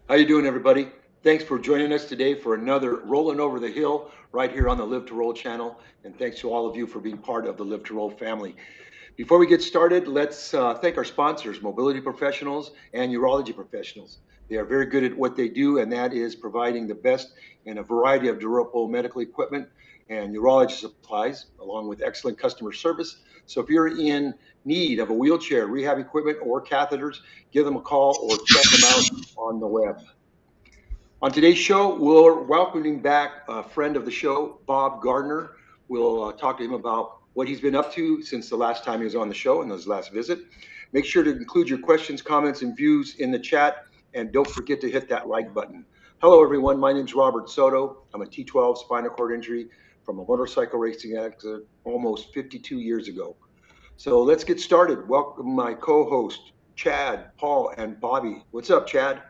How you doing, everybody? Thanks for joining us today for another Rollin Over the Hill right here on the Live to Roll channel. And thanks to all of you for being part of the Live to Roll family. Before we get started, let's thank our sponsors, mobility professionals and urology professionals. They are very good at what they do, and that is providing the best in a variety of durable medical equipment and urology supplies, along with excellent customer service. So if you're in need of a wheelchair, rehab equipment, or catheters, give them a call or check them out on the web. On today's show, we're welcoming back a friend of the show, Bob Gardner. We'll talk to him about what he's been up to since the last time he was on the show and his last visit. Make sure to include your questions, comments, and views in the chat, and don't forget to hit that like button. Hello, everyone. My name is Robert Soto. I'm a T12 spinal cord injury from a motorcycle racing accident almost 52 years ago. So let's get started. Welcome my co-host, Chad, Paul, and Bobby. What's up, Chad?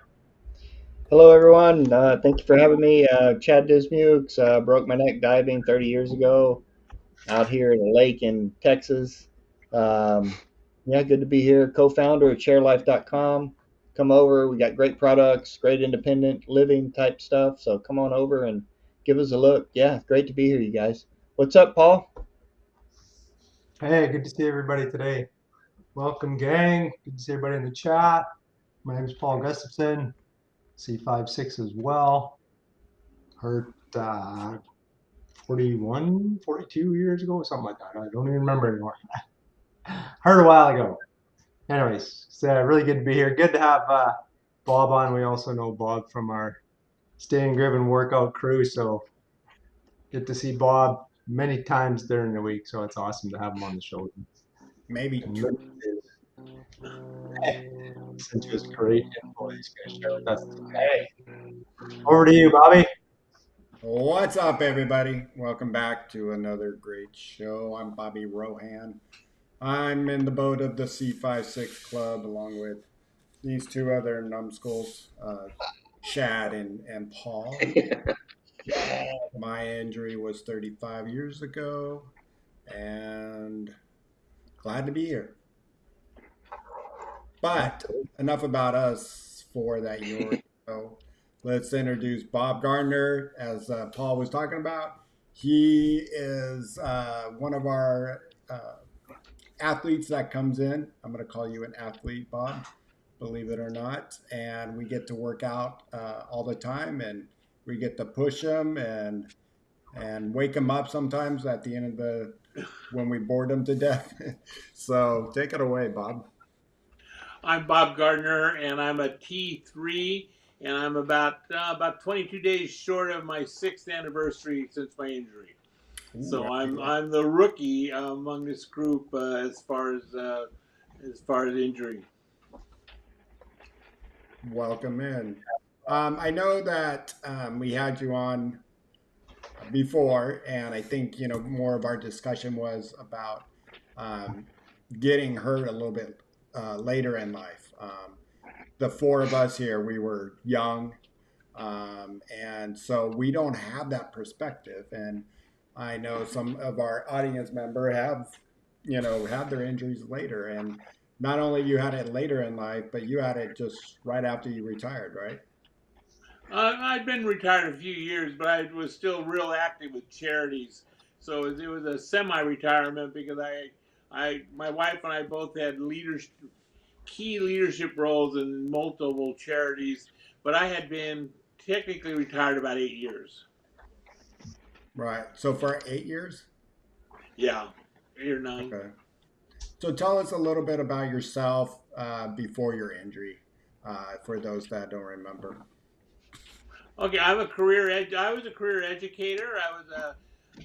Hello, everyone. Thank you for having me. Chad Dismukes, broke my neck diving 30 years ago out here in a lake in Texas. Um, yeah, good to be here. Co-founder of chairlife.com. Come over. We got great products, great independent living type stuff. So come on over and give us a look. Yeah, great to be here, you guys. What's up, Paul? Hey, good to see everybody today. Welcome, gang. Good to see everybody in the chat. My name is Paul Gustafson, C56 as well. Hurt 41, 42 years ago, something like that. I don't even remember anymore. Hurt a while ago. Anyways, it's really good to be here. Good to have Bob on. We also know Bob from our Stay and Grib and Workout crew, so get to see Bob many times during the week. So it's awesome to have him on the show. Maybe And two. since it was great info he's going to share with us today. Over to you, Bobby. What's up, everybody? Welcome back to another great show. I'm Bobby Rohan. I'm in the boat of the C56 Club along with these two other numbskulls, Shad and Paul. My injury was 35 years ago, and glad to be here. But enough about us for that year. So let's introduce Bob Gardner, as Paul was talking about. He is one of our athletes that comes in. I'm going to call you an athlete, Bob, believe it or not. And we get to work out all the time, and we get to push him and wake him up sometimes at the end of the when we bored him to death. So take it away, Bob. I'm Bob Gardner, and I'm a T3, and I'm about 22 days short of my sixth anniversary since my injury. Ooh, So I'm the rookie among this group as far as injury. welcome in. I know that we had you on before, and I think more of our discussion was about um, getting hurt a little bit later in life. The four of us here, we were young, and so we don't have that perspective. And I know some of our audience member have, had their injuries later, and not only you had it later in life, but you had it just right after you retired, right? I'd been retired a few years, but I was still real active with charities. So it was a semi-retirement because my wife and I both had key leadership roles in multiple charities, but I had been technically retired about 8 years. Right. So for 8 years? Yeah, 8 or 9. Okay. So tell us a little bit about yourself before your injury, for those that don't remember. Okay, I was a career educator. I was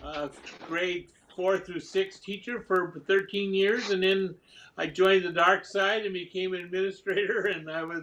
a grade 4 through 6 teacher for 13 years, and then I joined the dark side and became an administrator. And I was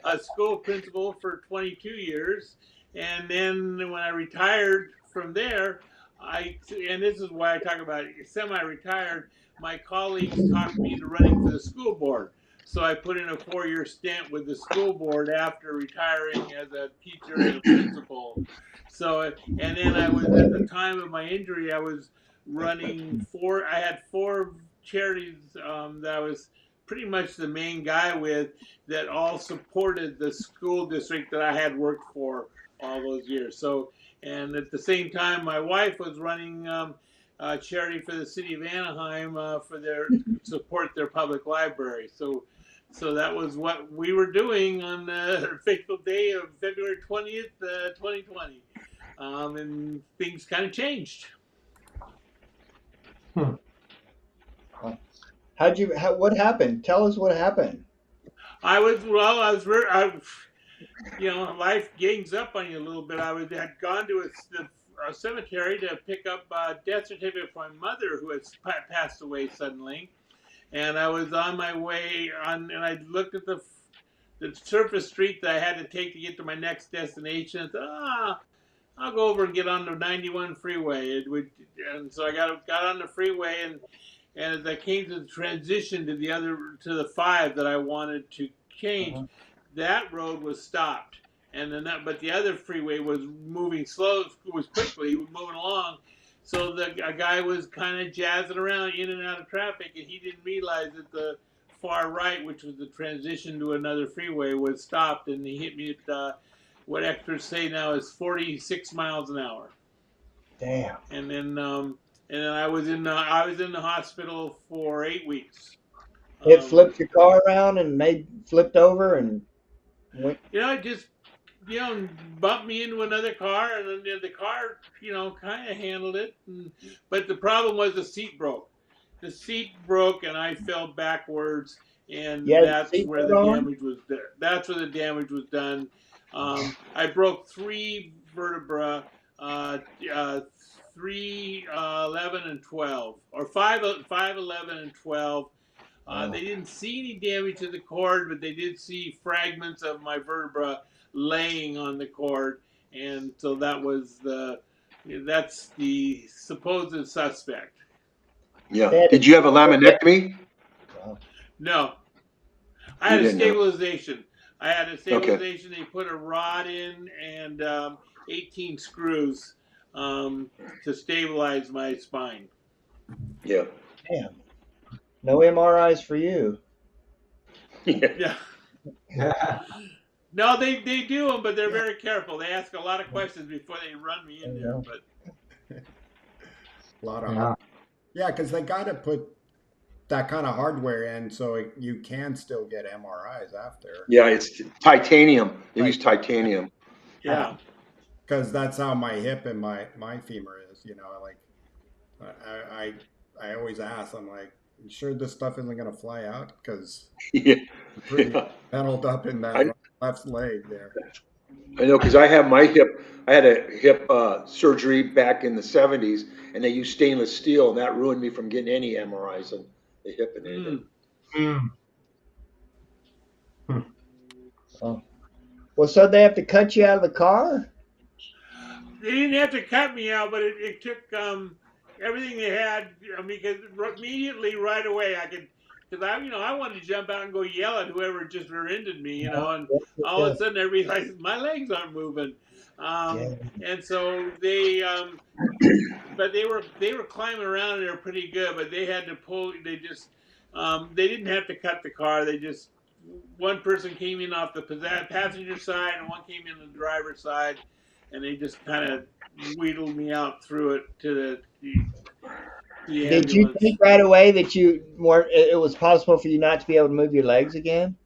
a school principal for 22 years. And then when I retired from there, and this is why I talk about semi-retired. My colleagues talked me into running for the school board. So I put in a 4 year stint with the school board after retiring as a teacher and a principal. So, and then I was at the time of my injury, I was running I had four charities that I was pretty much the main guy with that all supported the school district that I had worked for all those years. So, and at the same time, my wife was running charity for the city of Anaheim for their support their public library. So that was what we were doing on the fateful day of February 20th, 2020. And things kind of changed. What happened? Tell us what happened. Life gangs up on you a little bit. Had gone to a cemetery to pick up a death certificate for my mother who had passed away suddenly. And I was on my way and I looked at the surface street that I had to take to get to my next destination. And thought, I'll go over and get on the 91 freeway. And so I got on the freeway, and as I came to the transition to the 5 that I wanted to change, that road was stopped. But the other freeway was moving quickly moving along. So a guy was kind of jazzing around in and out of traffic, and he didn't realize that the far right, which was the transition to another freeway, was stopped, and he hit me at what experts say now is 46 miles an hour. Damn. And then I was in the hospital for 8 weeks. It flipped your car around and flipped over and went. It just bumped me into another car, and then the car kind of handled it. But the problem was the seat broke. The seat broke, and I fell backwards, and that's where the damage was there. That's where the damage was done. I broke 3 vertebrae, 3, 11, and 12, or 5, 11, and 12. They didn't see any damage to the cord, but they did see fragments of my vertebra laying on the cord, and so that's the supposed suspect. Yeah. Did you have a laminectomy? No. I had a stabilization. Okay. They put a rod in and 18 screws to stabilize my spine. Yeah. Damn. No MRIs for you. Yeah. No, they do them, but they're very careful. They ask a lot of questions before they run me in there. But a lot of because they got to put that kind of hardware in so you can still get MRIs after. Yeah, it's titanium. They use titanium. Yeah. Because that's how my hip and my femur is. I always ask. I'm like, you sure this stuff isn't going to fly out? Because it's pretty bundled up in that left leg there. I know, because I had a hip surgery back in the 70s, and they used stainless steel, and that ruined me from getting any MRIs on the hip and anything. Oh. Well, so they have to cut you out of the car? They didn't have to cut me out, but it took everything they had. Because immediately, right away, because I wanted to jump out and go yell at whoever just rear-ended me, and all of a sudden I realized my legs aren't moving, and so but they were climbing around and they were pretty good, but they had to pull. They didn't have to cut the car. One person came in off the passenger side and one came in the driver's side, and they just kind of wheedled me out through it to the Did you think right away that it was possible for you not to be able to move your legs again?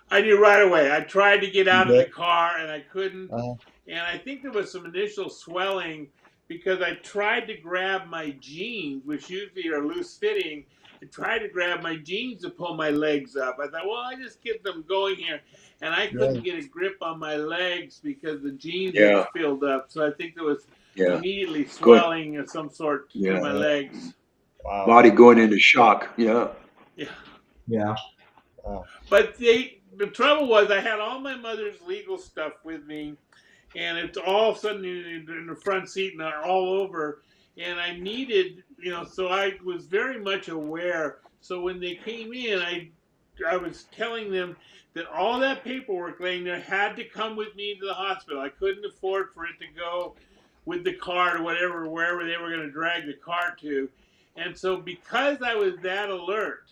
I knew right away. I tried to get out of the car and I couldn't. And I think there was some initial swelling because I tried to grab my jeans, which usually are loose fitting. I tried to grab my jeans to pull my legs up. I thought, well, I just get them going here. And I couldn't get a grip on my legs because the jeans were filled up. So I think there was immediately swelling of some sort to my legs. Wow. Body going into shock. Yeah. Wow. But the trouble was I had all my mother's legal stuff with me, and it's all of a sudden in the front seat and all over. And I needed, so I was very much aware. So when they came in, I was telling them that all that paperwork laying there had to come with me to the hospital. I couldn't afford for it to go with the car or wherever they were going to drag the car to. And so because I was that alert,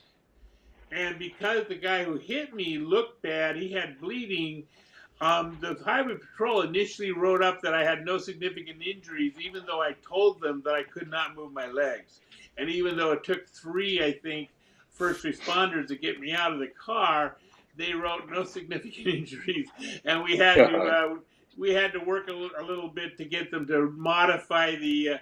and because the guy who hit me looked bad, he had bleeding. The Highway Patrol initially wrote up that I had no significant injuries, even though I told them that I could not move my legs. And even though it took three, I think, first responders to get me out of the car, they wrote no significant injuries. And we had to work a little bit to get them to modify the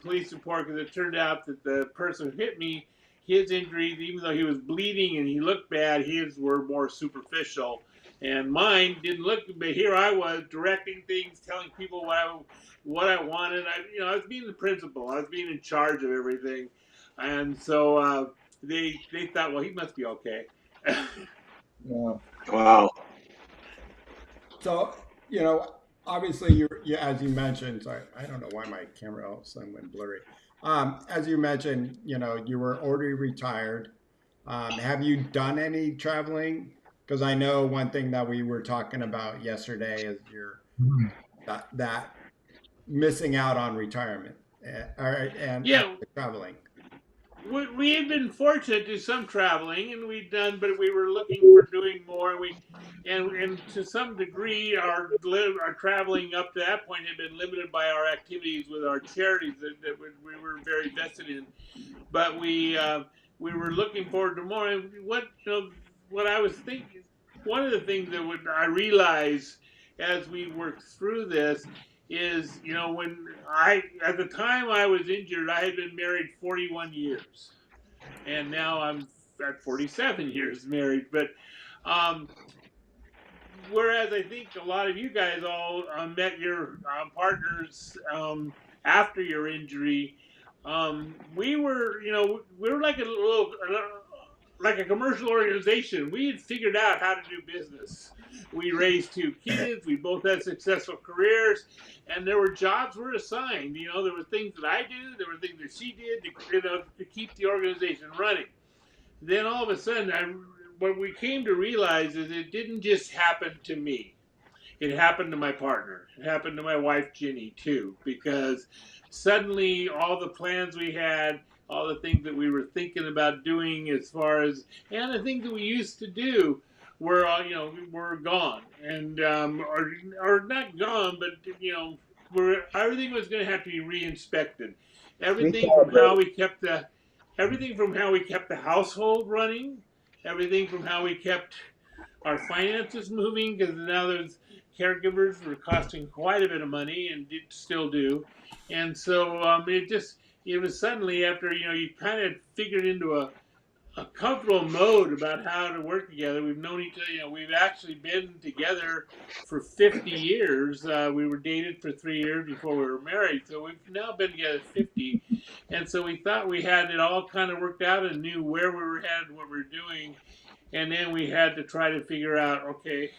police report, because it turned out that the person who hit me, his injuries, even though he was bleeding and he looked bad, his were more superficial and mine didn't look. But here I was directing things, telling people what I wanted. I was being the principal. I was being in charge of everything, and so they thought, well, he must be okay. Yeah. Wow. So, obviously as you mentioned, sorry, I don't know why my camera all of a sudden went blurry. As you mentioned, you were already retired. Have you done any traveling? Because I know one thing that we were talking about yesterday is that missing out on retirement and Yeah, traveling. we had been fortunate to do some traveling, and but we were looking for doing more. And to some degree, our traveling up to that point had been limited by our activities with our charities that we were very vested in. But we were looking forward to more. And what I was thinking, one of the things that I realized as we worked through this is, when at the time I was injured, I had been married 41 years, and now I'm at 47 years married. But whereas I think a lot of you guys all met your partners after your injury, we were, we were like a little, like a commercial organization. We had figured out how to do business. We raised two kids. We both had successful careers, and there were jobs were assigned. There were things that I did. There were things that she did to keep the organization running. Then all of a sudden, what we came to realize is it didn't just happen to me. It happened to my partner. It happened to my wife, Ginny, too, because suddenly all the plans we had, all the things that we were thinking about doing and the things that we used to do were, were gone. And, or not gone, but, everything was going to have to be re-inspected. Everything from how we kept the, everything from how we kept the household running, everything from how we kept our finances moving, because now there's caregivers were costing quite a bit of money and still do. And so it was suddenly after, you kind of figured into a comfortable mode about how to work together. We've known each other, we've actually been together for 50 years. We were dated for 3 years before we were married. So we've now been together 50. And so we thought we had it all kind of worked out and knew where we were headed, what we were doing. And then we had to try to figure out, okay,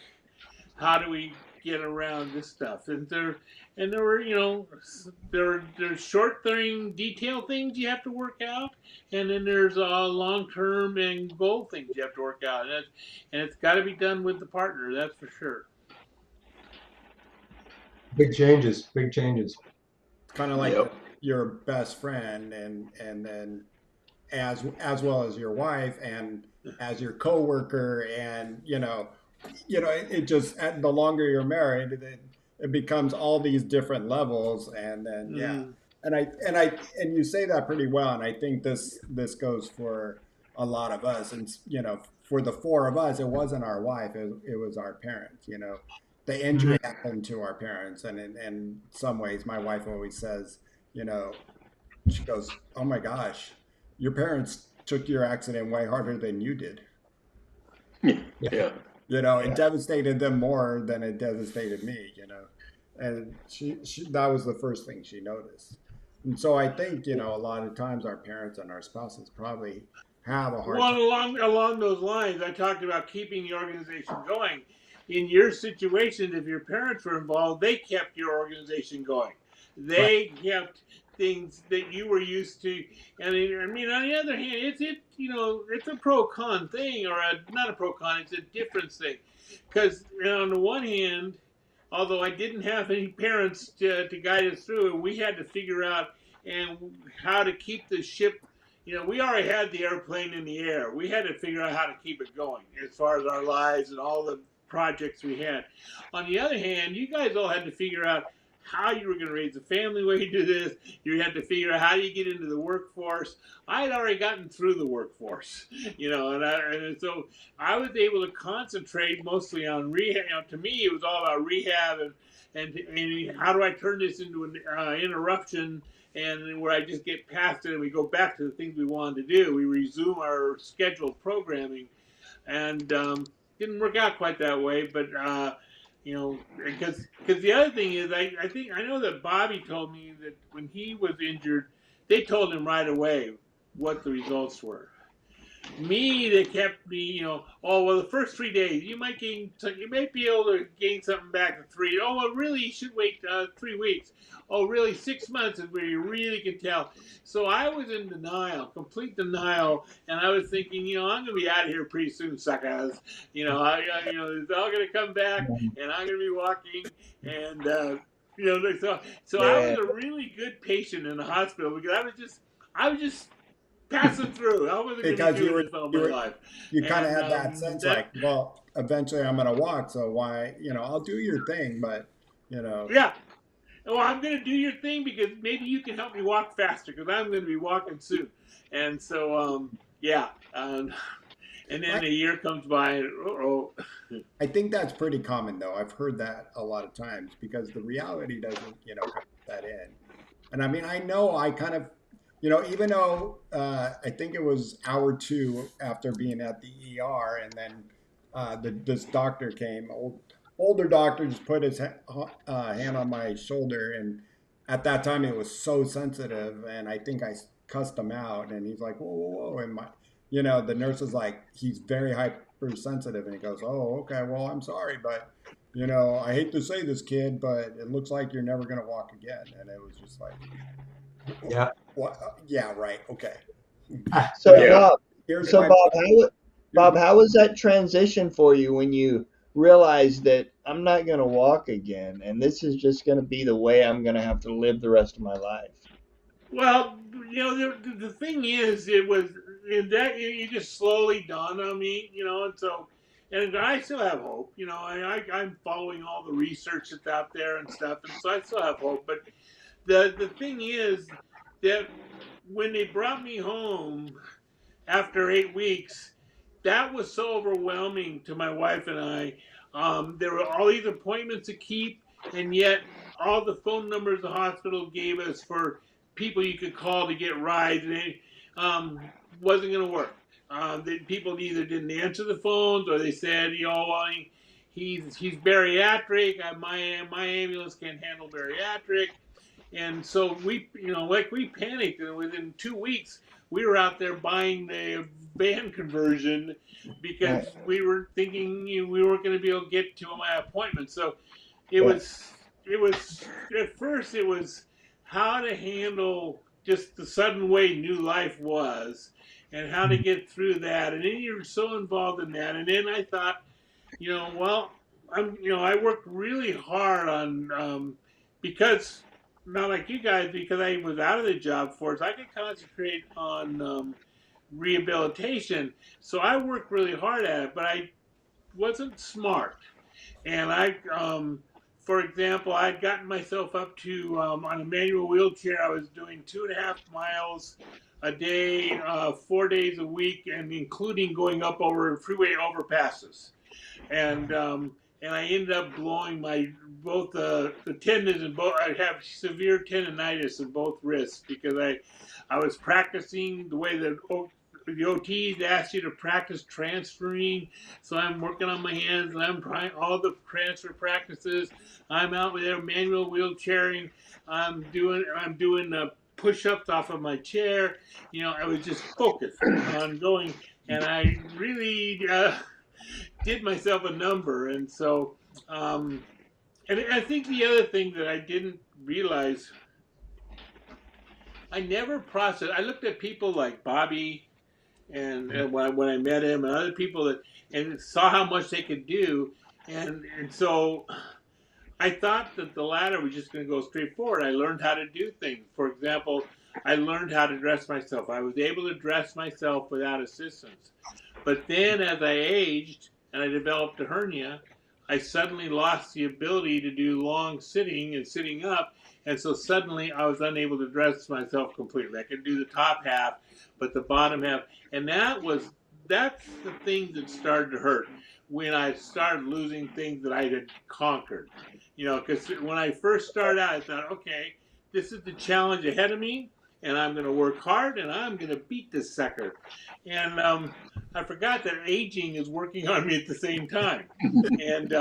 how do we get around this stuff? And there were, there's short-term detail things you have to work out, and then there's long-term and goal things you have to work out, and it's got to be done with the partner. That's for sure. Big changes, big changes. Kind of like your best friend, and then as well as your wife and as your coworker, and it just, the longer you're married, it becomes all these different levels, and then and you say that pretty well, and I think this goes for a lot of us, and for the four of us, it wasn't our wife, it was our parents. The injury happened to our parents, and in some ways, my wife always says, she goes, "Oh my gosh, your parents took your accident way harder than you did." Yeah. It devastated them more than it devastated me, and she that was the first thing she noticed. And so I think, a lot of times our parents and our spouses probably have a hard time. Along those lines, I talked about keeping the organization going. In your situation, if your parents were involved, they kept your organization going. They kept things that you were used to. And I mean, on the other hand, it's a pro-con thing, or not a pro-con, it's a difference thing. Because on the one hand, although I didn't have any parents to guide us through, we had to figure out how to keep the ship we already had the airplane in the air. We had to figure out how to keep it going as far as our lives and all the projects we had. On the other hand, you guys all had to figure out how you were going to raise a family while you do this. You had to figure out how you get into the workforce. I had already gotten through the workforce, and so I was able to concentrate mostly on rehab. To me, it was all about rehab and how do I turn this into an interruption, and where I just get past it and we go back to the things we wanted to do. We resume our scheduled programming, and didn't work out quite that way. But because the other thing is, I know that Bobby told me that when he was injured, they told him right away what the results were. Me, they kept me, oh well, the first 3 days you might be able to gain something back in 3. Oh well, really you should wait 3 weeks. Oh really, 6 months is where you really can tell. So I was in denial, complete denial, and I was thinking, I'm gonna be out of here pretty soon, suckers. It's all gonna come back, and I'm gonna be walking, and so I was Yeah. a really good patient in the hospital because I was just passing through. I wasn't going to Because be doing this all my life. you kind of And had that sense like, well, eventually I'm going to walk, so why, I'll do your thing, but yeah. Well, I'm going to do your thing because maybe you can help me walk faster because I'm going to be walking soon. And so, yeah. And then a year comes by and I think that's pretty common though. I've heard that a lot of times because the reality doesn't, put that in. And I mean, I know I kind of, even though I think it was hour 2 after being at the ER, and then this doctor came, older doctor, just put his hand on my shoulder, and at that time it was so sensitive, and I think I cussed him out, and he's like, whoa, whoa, whoa, and the nurse is like, he's very hypersensitive, and he goes, oh, okay, well, I'm sorry, but I hate to say this, kid, but it looks like you're never gonna walk again, and it was just like. Yeah. What? Yeah, right. Okay. So Yeah. Bob, how was that transition for you when you realized that I'm not going to walk again, and this is just going to be the way I'm going to have to live the rest of my life? well, the thing is, it just slowly dawned on me, and so, and I still have hope, I'm following all the research that's out there and stuff, and so I still have hope. But the thing is that when they brought me home after 8 weeks, that was so overwhelming to my wife and I. There were all these appointments to keep, and yet all the phone numbers the hospital gave us for people you could call to get rides, and it wasn't going to work. People either didn't answer the phones, or they said, well, he's bariatric. My ambulance can't handle bariatric. And so we panicked, and within 2 weeks we were out there buying the van conversion because we were thinking we weren't going to be able to get to my appointment. So it was at first it was how to handle just the sudden way new life was and how to get through that. And then you're so involved in that. And then I thought, well, I worked really hard on because not like you guys, because I was out of the job force, I could concentrate on rehabilitation. So I worked really hard at it, but I wasn't smart. And for example, I'd gotten myself up to, on a manual wheelchair, I was doing 2.5 miles a day, 4 days a week, and including going up over freeway overpasses. And I ended up blowing both the tendons in both. I have severe tendonitis in both wrists because I was practicing the way that the OTs asked you to practice transferring. So I'm working on my hands and I'm trying all the transfer practices. I'm out there manual wheelchairing. I'm doing push-ups off of my chair. I was just focused on going, and I really did myself a number. And so, and I think the other thing that I didn't realize, I never processed. I looked at people like Bobby, and when I met him, and other people and saw how much they could do, and so I thought that the ladder was just going to go straight forward. I learned how to do things. For example, I learned how to dress myself. I was able to dress myself without assistance. But then as I aged and I developed a hernia, I suddenly lost the ability to do long sitting and sitting up. And so suddenly I was unable to dress myself completely. I could do the top half, but the bottom half. And that's the thing that started to hurt when I started losing things that I had conquered. Because when I first started out, I thought, okay, this is the challenge ahead of me, and I'm going to work hard, and I'm going to beat this sucker. And I forgot that aging is working on me at the same time. And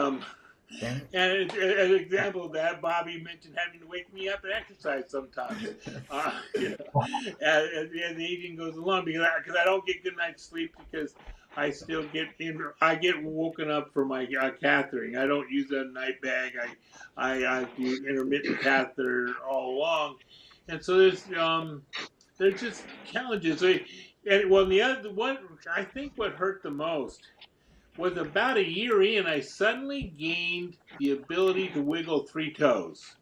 and as an example of that, Bobby mentioned having to wake me up and exercise sometimes. As the aging goes along, because I don't get good night's sleep because I still get woken up for my cathetering. I don't use a night bag. I do intermittent catheter all along, and so there's just challenges. And well, the other one I think what hurt the most was about a year in, I suddenly gained the ability to wiggle 3 toes.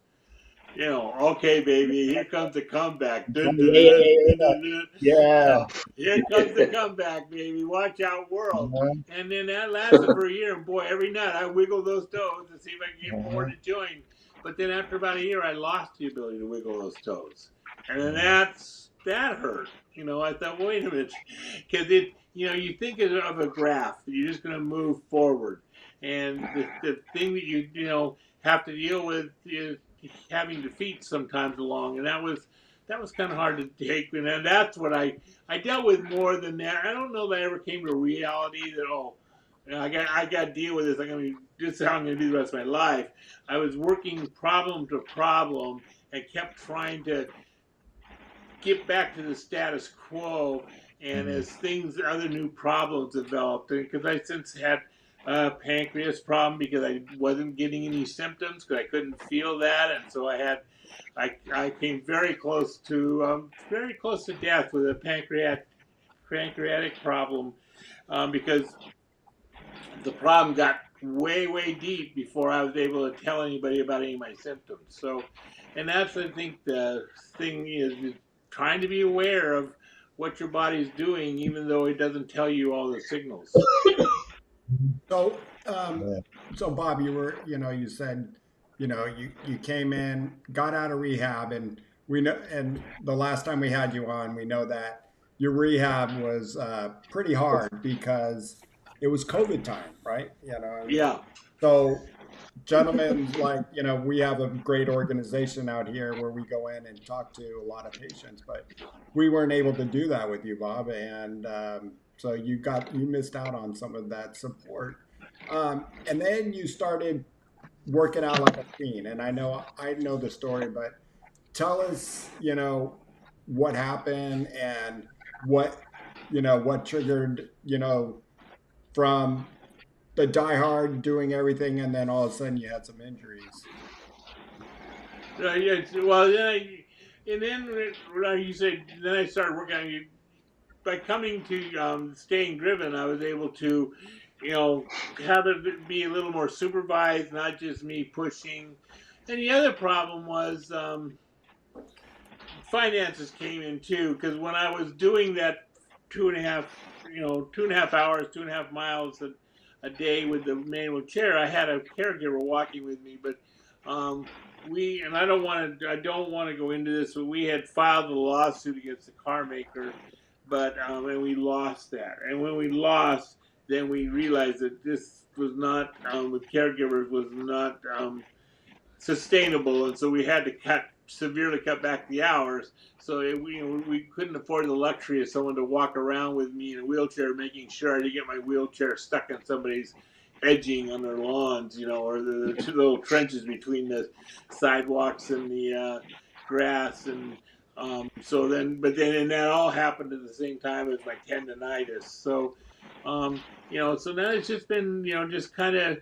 Okay, baby, here comes the comeback. Dun, dun, dun, dun, dun, dun. Yeah. Here comes the comeback, baby. Watch out, world. Uh-huh. And then that lasted for a year, and boy, every night I wiggle those toes to see if I can get more to join. But then after about a year, I lost the ability to wiggle those toes. And then that hurt. I thought, wait a minute, because you think of a graph, you're just going to move forward, and the thing that you have to deal with is having defeat sometimes along, and that was kind of hard to take, and then that's what I dealt with more than that. I don't know that I ever came to reality that I got to deal with this. This is how I'm going to do the rest of my life. I was working problem to problem and kept trying to get back to the status quo. And as other new problems developed, because I since had a pancreas problem because I wasn't getting any symptoms because I couldn't feel that, and so I came very close to death with a pancreatic problem because the problem got way deep before I was able to tell anybody about any of my symptoms. So, and that's I think the thing is trying to be aware of what your body's doing, even though it doesn't tell you all the signals. So, so Bob, you said, you came in, got out of rehab, and we know, and the last time we had you on, we know that your rehab was pretty hard because it was COVID time, right? Yeah. So, gentlemen, we have a great organization out here where we go in and talk to a lot of patients, but we weren't able to do that with you, Bob, and so you missed out on some of that support. And then you started working out like a fiend, and I know the story, but tell us, what happened and what triggered, from the diehard doing everything, and then all of a sudden you had some injuries. Yeah. Well, then you said then I started working on you. By coming to staying driven, I was able to, have it be a little more supervised, not just me pushing. And the other problem was finances came in too, because when I was doing that 2.5 hours, 2.5 miles a day with the manual chair, I had a caregiver walking with me, but and I don't want to go into this, but we had filed a lawsuit against the car maker, but and we lost that. And when we lost, then we realized that this was not with caregivers was not sustainable, and so we had to severely cut back the hours. So we couldn't afford the luxury of someone to walk around with me in a wheelchair, making sure I didn't get my wheelchair stuck in somebody's edging on their lawns, or the two little trenches between the sidewalks and the grass. And and that all happened at the same time as my tendonitis. So, so now it's just been, just kind of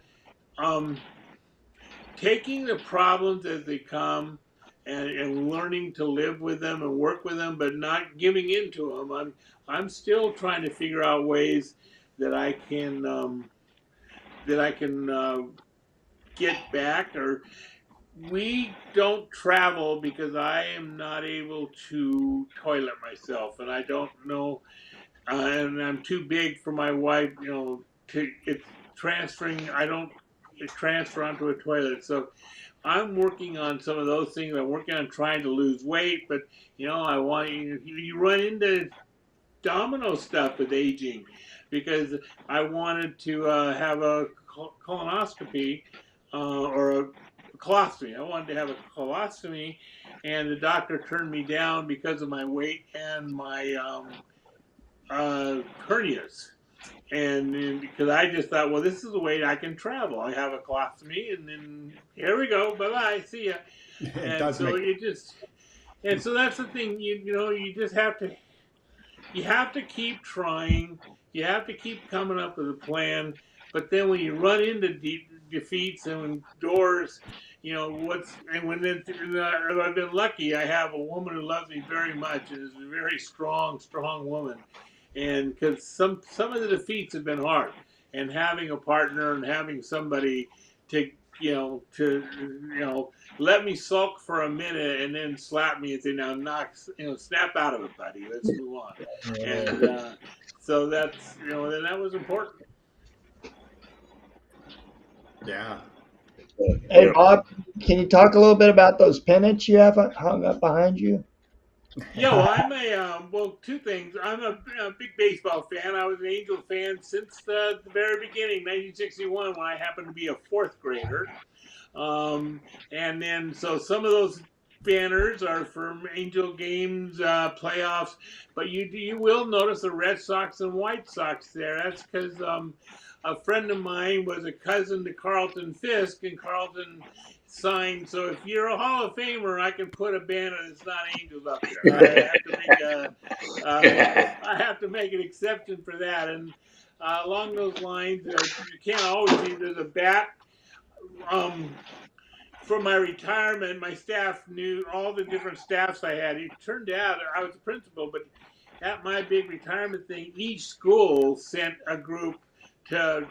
taking the problems as they come and learning to live with them and work with them, but not giving in to them. I'm still trying to figure out ways that I can get back, or we don't travel because I am not able to toilet myself, and I don't know, and I'm too big for my wife. To it's transferring. I don't transfer onto a toilet, so I'm working on some of those things. I'm working on trying to lose weight, but I want you run into domino stuff with aging, because I wanted to have a colonoscopy or a colostomy. I wanted to have a colostomy, and the doctor turned me down because of my weight and my hernias. And then, because I just thought, well, this is the way I can travel. I have a colostomy, and then here we go. Bye bye. See ya. It And does so make it just, and so that's the thing. You just have to keep trying. You have to keep coming up with a plan. But then when you run into defeats and doors, and I've been lucky. I have a woman who loves me very much and is a very strong, strong woman. And because some of the defeats have been hard, and having a partner and having somebody to let me sulk for a minute and then slap me and say, now snap out of it, buddy. Let's move on. And so that's, then that was important. yeah. Hey, Bob, can you talk a little bit about those pennants you have hung up behind you? Yeah, well, two things. I'm a big baseball fan. I was an Angel fan since the very beginning, 1961, when I happened to be a fourth grader. And then, so some of those banners are from Angel games, playoffs, but you will notice the Red Sox and White Sox there. That's because a friend of mine was a cousin to Carlton Fisk, and Carlton signed. So if you're a Hall of Famer, I can put a banner that's not Angels up there. I have to make an exception for that. And along those lines, you can't always see. There's a bat. For my retirement, my staff knew all the different staffs I had. It turned out I was a principal, but at my big retirement thing, each school sent a group to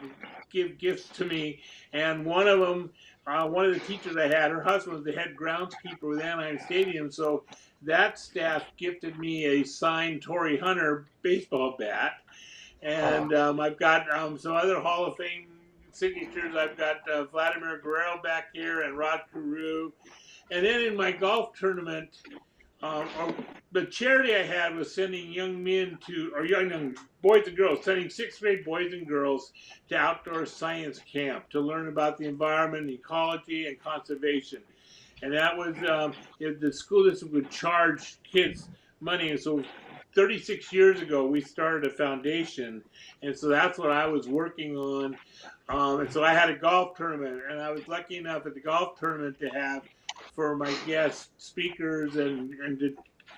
give gifts to me. And one of them, one of the teachers I had, her husband was the head groundskeeper with Anaheim Stadium. So that staff gifted me a signed Torrey Hunter baseball bat. And I've got some other Hall of Fame signatures. I've got Vladimir Guerrero back here and Rod Carew. And then in my golf tournament, the charity I had was sending young boys and girls, sending sixth grade boys and girls to outdoor science camp to learn about the environment, ecology, and conservation. And that was the school district would charge kids money. And so 36 years ago, we started a foundation. And so that's what I was working on. And so I had a golf tournament, and I was lucky enough at the golf tournament to have for my guest speakers and to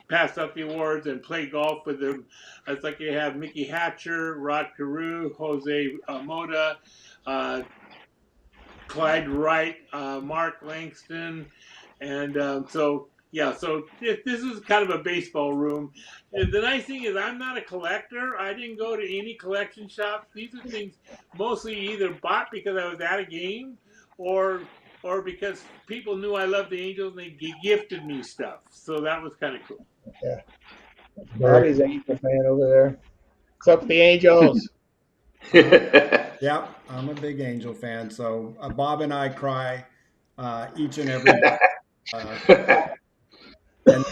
pass out the awards and play golf with them. I was lucky to have Mickey Hatcher, Rod Carew, Jose Moda, Clyde Wright, Mark Langston, and so this is kind of a baseball room. And the nice thing is I'm not a collector. I didn't go to any collection shops. These are things mostly either bought because I was at a game, or because people knew I loved the Angels and they gifted me stuff. So that was kind of cool. Yeah. Bobby's an Angel fan over there. What's up with the Angels? Yeah, I'm a big Angel fan. So Bob and I cry each and every day. And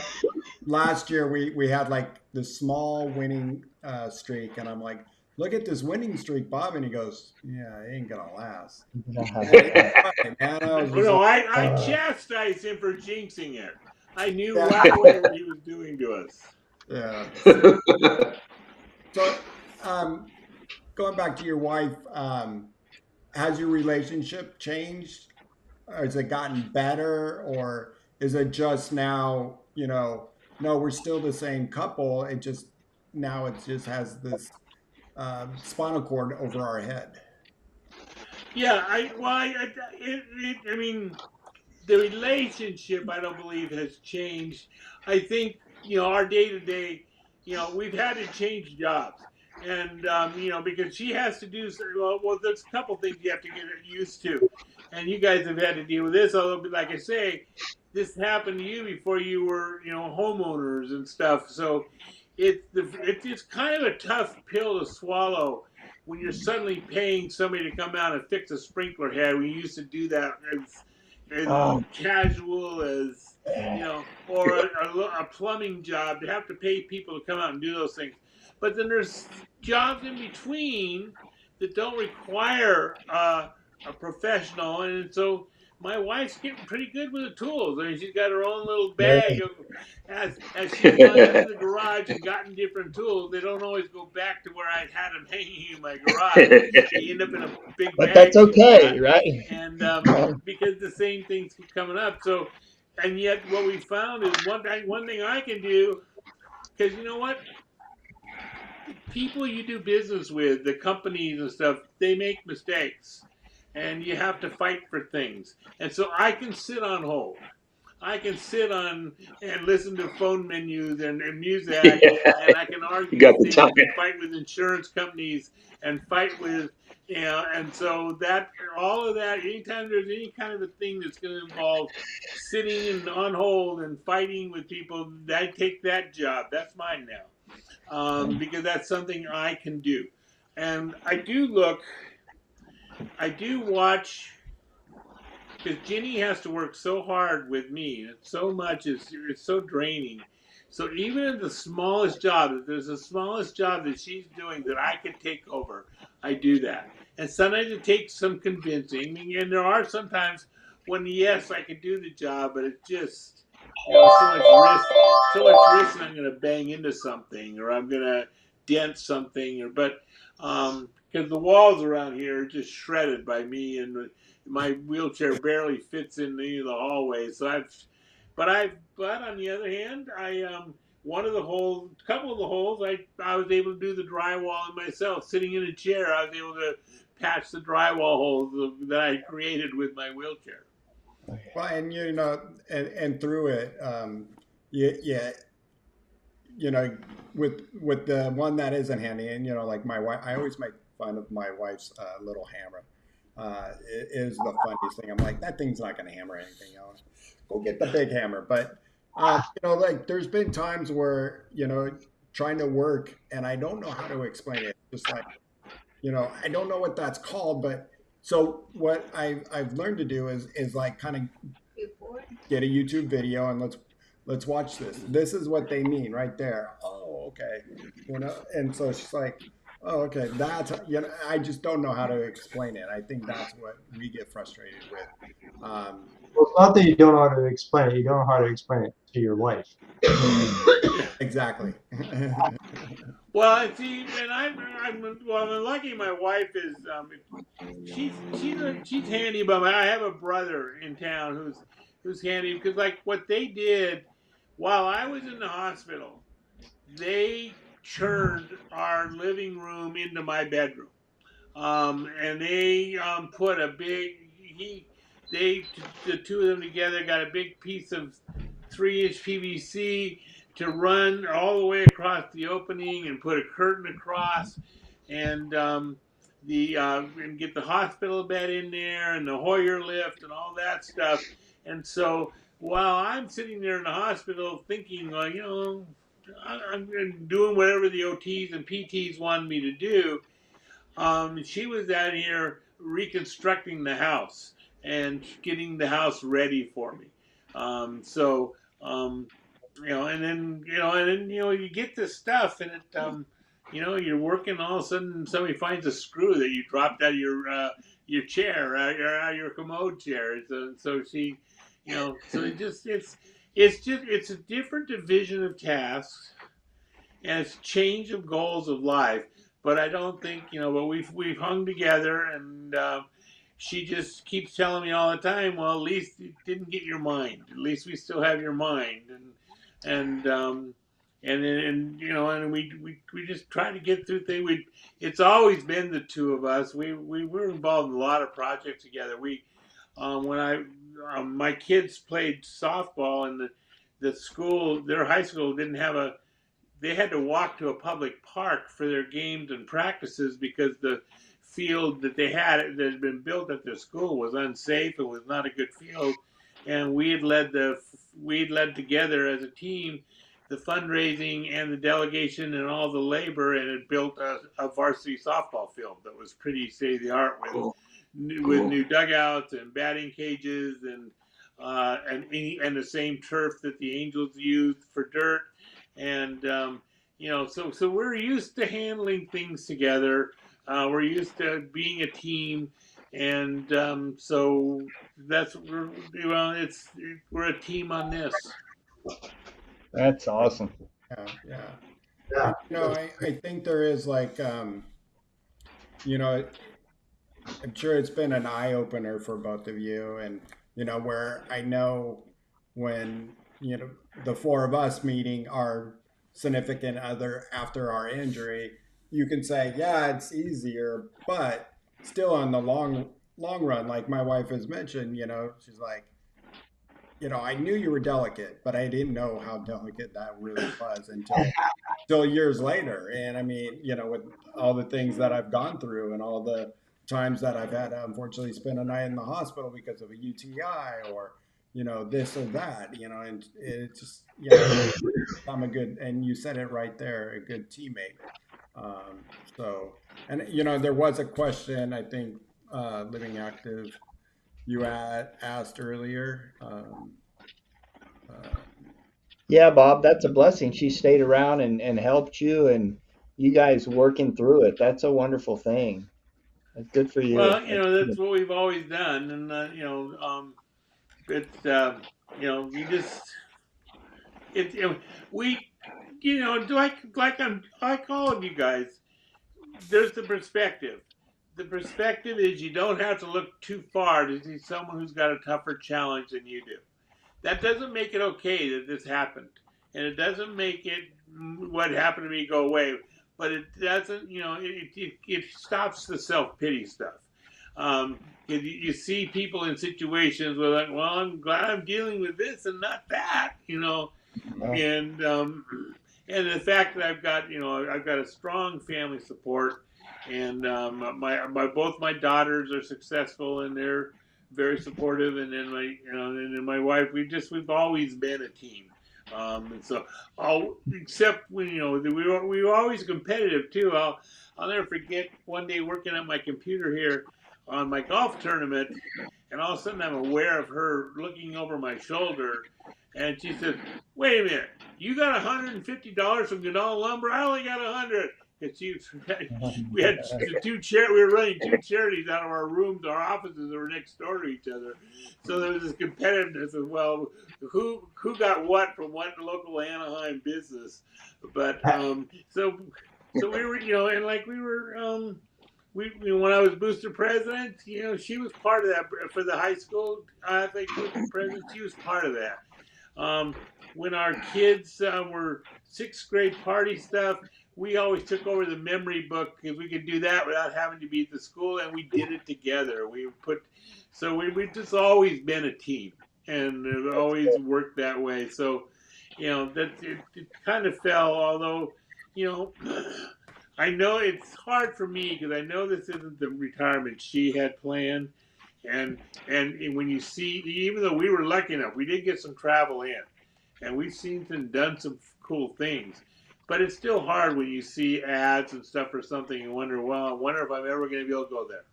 last year we had like this small winning streak, and I'm like, look at this winning streak, Bob, and he goes, yeah, it ain't gonna last. I chastised him for jinxing it. I knew right away what he was doing to us. Yeah. So, going back to your wife, has your relationship changed? Or has it gotten better? Or is it just now, no, we're still the same couple. It just has this spinal cord over our head. Yeah, I mean, the relationship I don't believe has changed. I think our day to day, we've had to change jobs, and because she has to do well. There's a couple things you have to get used to. and you guys have had to deal with this. Although, like I say, this happened to you before you were, homeowners and stuff. So it's just kind of a tough pill to swallow when you're suddenly paying somebody to come out and fix a sprinkler head. We used to do that as Oh, casual as, or a plumbing job, to have to pay people to come out and do those things. But then there's jobs in between that don't require a professional, and so my wife's getting pretty good with the tools. I mean, she's got her own little bag yeah. of, as she's gone into the garage and gotten different tools. They don't always go back to where I had them hanging in my garage. They end up in a big But bag that's she's okay, got, right? and because the same things keep coming up. So, and yet what we found is one thing I can do, because you know what, people you do business with, the companies and stuff, they make mistakes, and you have to fight for things. And so I can sit on hold. I can sit on and listen to phone menus and music, and I can You argue got the things time. and fight with insurance companies and fight with, and so that all of that, anytime there's any kind of a thing that's going to involve sitting and on hold and fighting with people, I take that job. That's mine now, because that's something I can do. And I do watch, because Ginny has to work so hard with me, and so much it's so draining. So even in the smallest job, if there's the smallest job that she's doing that I could take over, I do that. And sometimes it takes some convincing, and there are sometimes when yes, I could do the job, but it's just so much risk that I'm going to bang into something, or I'm going to dent something, or because the walls around here are just shredded by me, and my wheelchair barely fits in the hallway. So but on the other hand, I one of the holes, couple of the holes, I was able to do the drywall myself, sitting in a chair. I was able to patch the drywall holes that I created with my wheelchair. Well, and and through it, yeah, with the one that isn't handy, and like my wife, I always make fun of my wife's little hammer. It is the funniest thing. I'm like, that thing's not going to hammer anything else. Go get the big hammer. But like there's been times where trying to work, and I don't know how to explain it. Just like I don't know what that's called, but so what I've learned to do is like kind of get a YouTube video and let's watch this. This is what they mean right there. Oh, okay. And so she's like, oh, okay. That's I just don't know how to explain it. I think that's what we get frustrated with. Well, it's not that you don't know how to explain it. You don't know how to explain it to your wife. Exactly. Well, I see, and I'm lucky. My wife is she's handy, but I have a brother in town who's handy, because like what they did while I was in the hospital, they turned our living room into my bedroom, and they put a big he they the two of them together got a big piece of 3-inch PVC to run all the way across the opening and put a curtain across, and and get the hospital bed in there and the Hoyer lift and all that stuff. And so while I'm sitting there in the hospital thinking, well, I'm doing whatever the OTs and PTs wanted me to do, she was out here reconstructing the house and getting the house ready for me. So, and then you get this stuff, and it, you're working, all of a sudden somebody finds a screw that you dropped out of your chair, out of your commode chair. So she, so it's a different division of tasks, and it's change of goals of life. But I don't think, but we've hung together, and she just keeps telling me all the time, well, at least you didn't get your mind. At least we still have your mind, and and we just try to get through things. It's always been the two of us. We were involved in a lot of projects together. When my kids played softball, and the school, their high school didn't have they had to walk to a public park for their games and practices, because the field that they had that had been built at their school was unsafe. It was not a good field, and we had led together as a team the fundraising and the delegation and all the labor, and it built a varsity softball field that was pretty state of the art with Cool. with new dugouts and batting cages and the same turf that the Angels used for dirt, and so we're used to handling things together. We're used to being a team, and so that's we're a team on this. That's awesome. Yeah. Yeah. I think there is like, you know, I'm sure it's been an eye opener for both of you. And, where I know when, the four of us meeting our significant other after our injury, you can say, yeah, it's easier, but still on the long run, like my wife has mentioned, she's like, I knew you were delicate, but I didn't know how delicate that really was until years later. And I mean, with all the things that I've gone through and all the times that I've had to unfortunately spend a night in the hospital because of a UTI or, this or that, and it's just, I'm a good, and you said it right there, a good teammate. And there was a question, I think, Living Active, you had asked earlier. Yeah, Bob, that's a blessing. She stayed around and helped you, and you guys working through it. That's a wonderful thing. That's good for you. Well, that's what we've always done, and it's you just it we like all of you guys. There's the perspective. The perspective is you don't have to look too far to see someone who's got a tougher challenge than you do. That doesn't make it okay that this happened, and it doesn't make it what happened to me go away. But it doesn't, it stops the self pity stuff. You see people in situations where like, well, I'm glad I'm dealing with this and not that, and the fact that I've got a strong family support, and my both my daughters are successful and they're very supportive, and then my wife, we've always been a team. And so, except when we were always competitive too. I'll never forget one day working at my computer here on my golf tournament, and all of a sudden I'm aware of her looking over my shoulder, and she said, "Wait a minute, you got $150 from Ganal Lumber? I only got 100." And we had we were running two charities out of our rooms. Our offices were next door to each other, so there was this competitiveness of, well, who got what from what local Anaheim business. But so we were, and like we were, when I was booster president, she was part of that for the high school athletic booster president. She was part of that. When our kids were sixth grade party stuff, we always took over the memory book because we could do that without having to be at the school, and we did it together. We've just always been a team, and it always worked that way. So, that it kind of fell. Although, I know it's hard for me because I know this isn't the retirement she had planned, and when you see, even though we were lucky enough, we did get some travel in, and we've seen and done some cool things. But it's still hard when you see ads and stuff for something and wonder, well, I wonder if I'm ever going to be able to go there.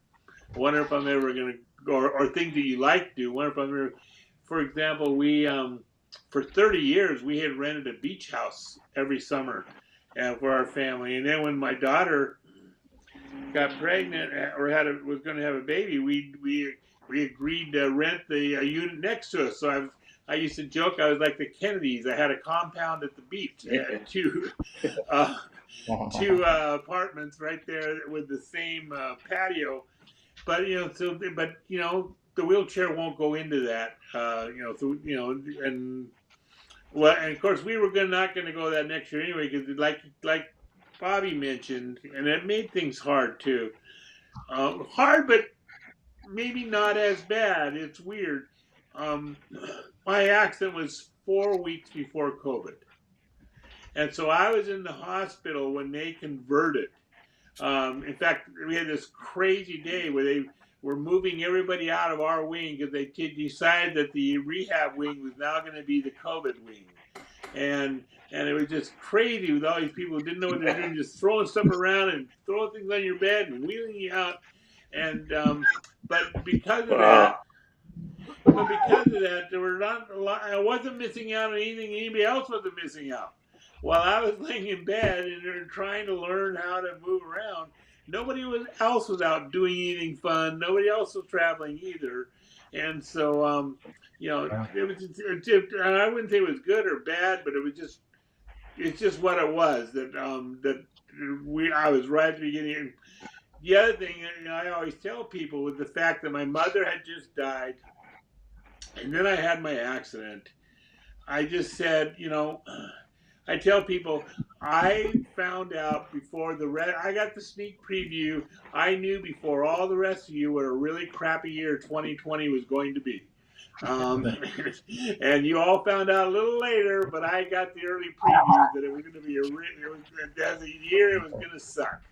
I wonder if I'm ever going to go, or things that you like to do. I wonder if I'm ever, for example, we, for 30 years, we had rented a beach house every summer for our family. And then when my daughter got pregnant or was going to have a baby, we agreed to rent a unit next to us. So I used to joke I was like the Kennedys. I had a compound at the beach. I had two apartments right there with the same patio. But the wheelchair won't go into that. And of course we were not going to go that next year anyway, because like Bobby mentioned, and it made things hard too. Hard, but maybe not as bad. It's weird. My accident was 4 weeks before COVID. And so I was in the hospital when they converted In fact, we had this crazy day where they were moving everybody out of our wing because they decided that the rehab wing was now going to be the COVID wing, and it was just crazy with all these people who didn't know what they're doing, just throwing stuff around and throwing things on your bed and wheeling you out, and but because of that. Wow. But because of that, there were not a lot. I wasn't missing out on anything anybody else wasn't missing out. While I was laying in bed and trying to learn how to move around, nobody else was out doing anything fun. Nobody else was traveling either, and so it was. I wouldn't say it was good or bad, but it was just. It's just what it was that I was right at the beginning. The other thing I always tell people was the fact that my mother had just died. And then I had my accident. I just said, I tell people I found out before I got the sneak preview. I knew before all the rest of you what a really crappy year 2020 was going to be. And you all found out a little later, but I got the early preview that it was going to be as a year it was going to suck,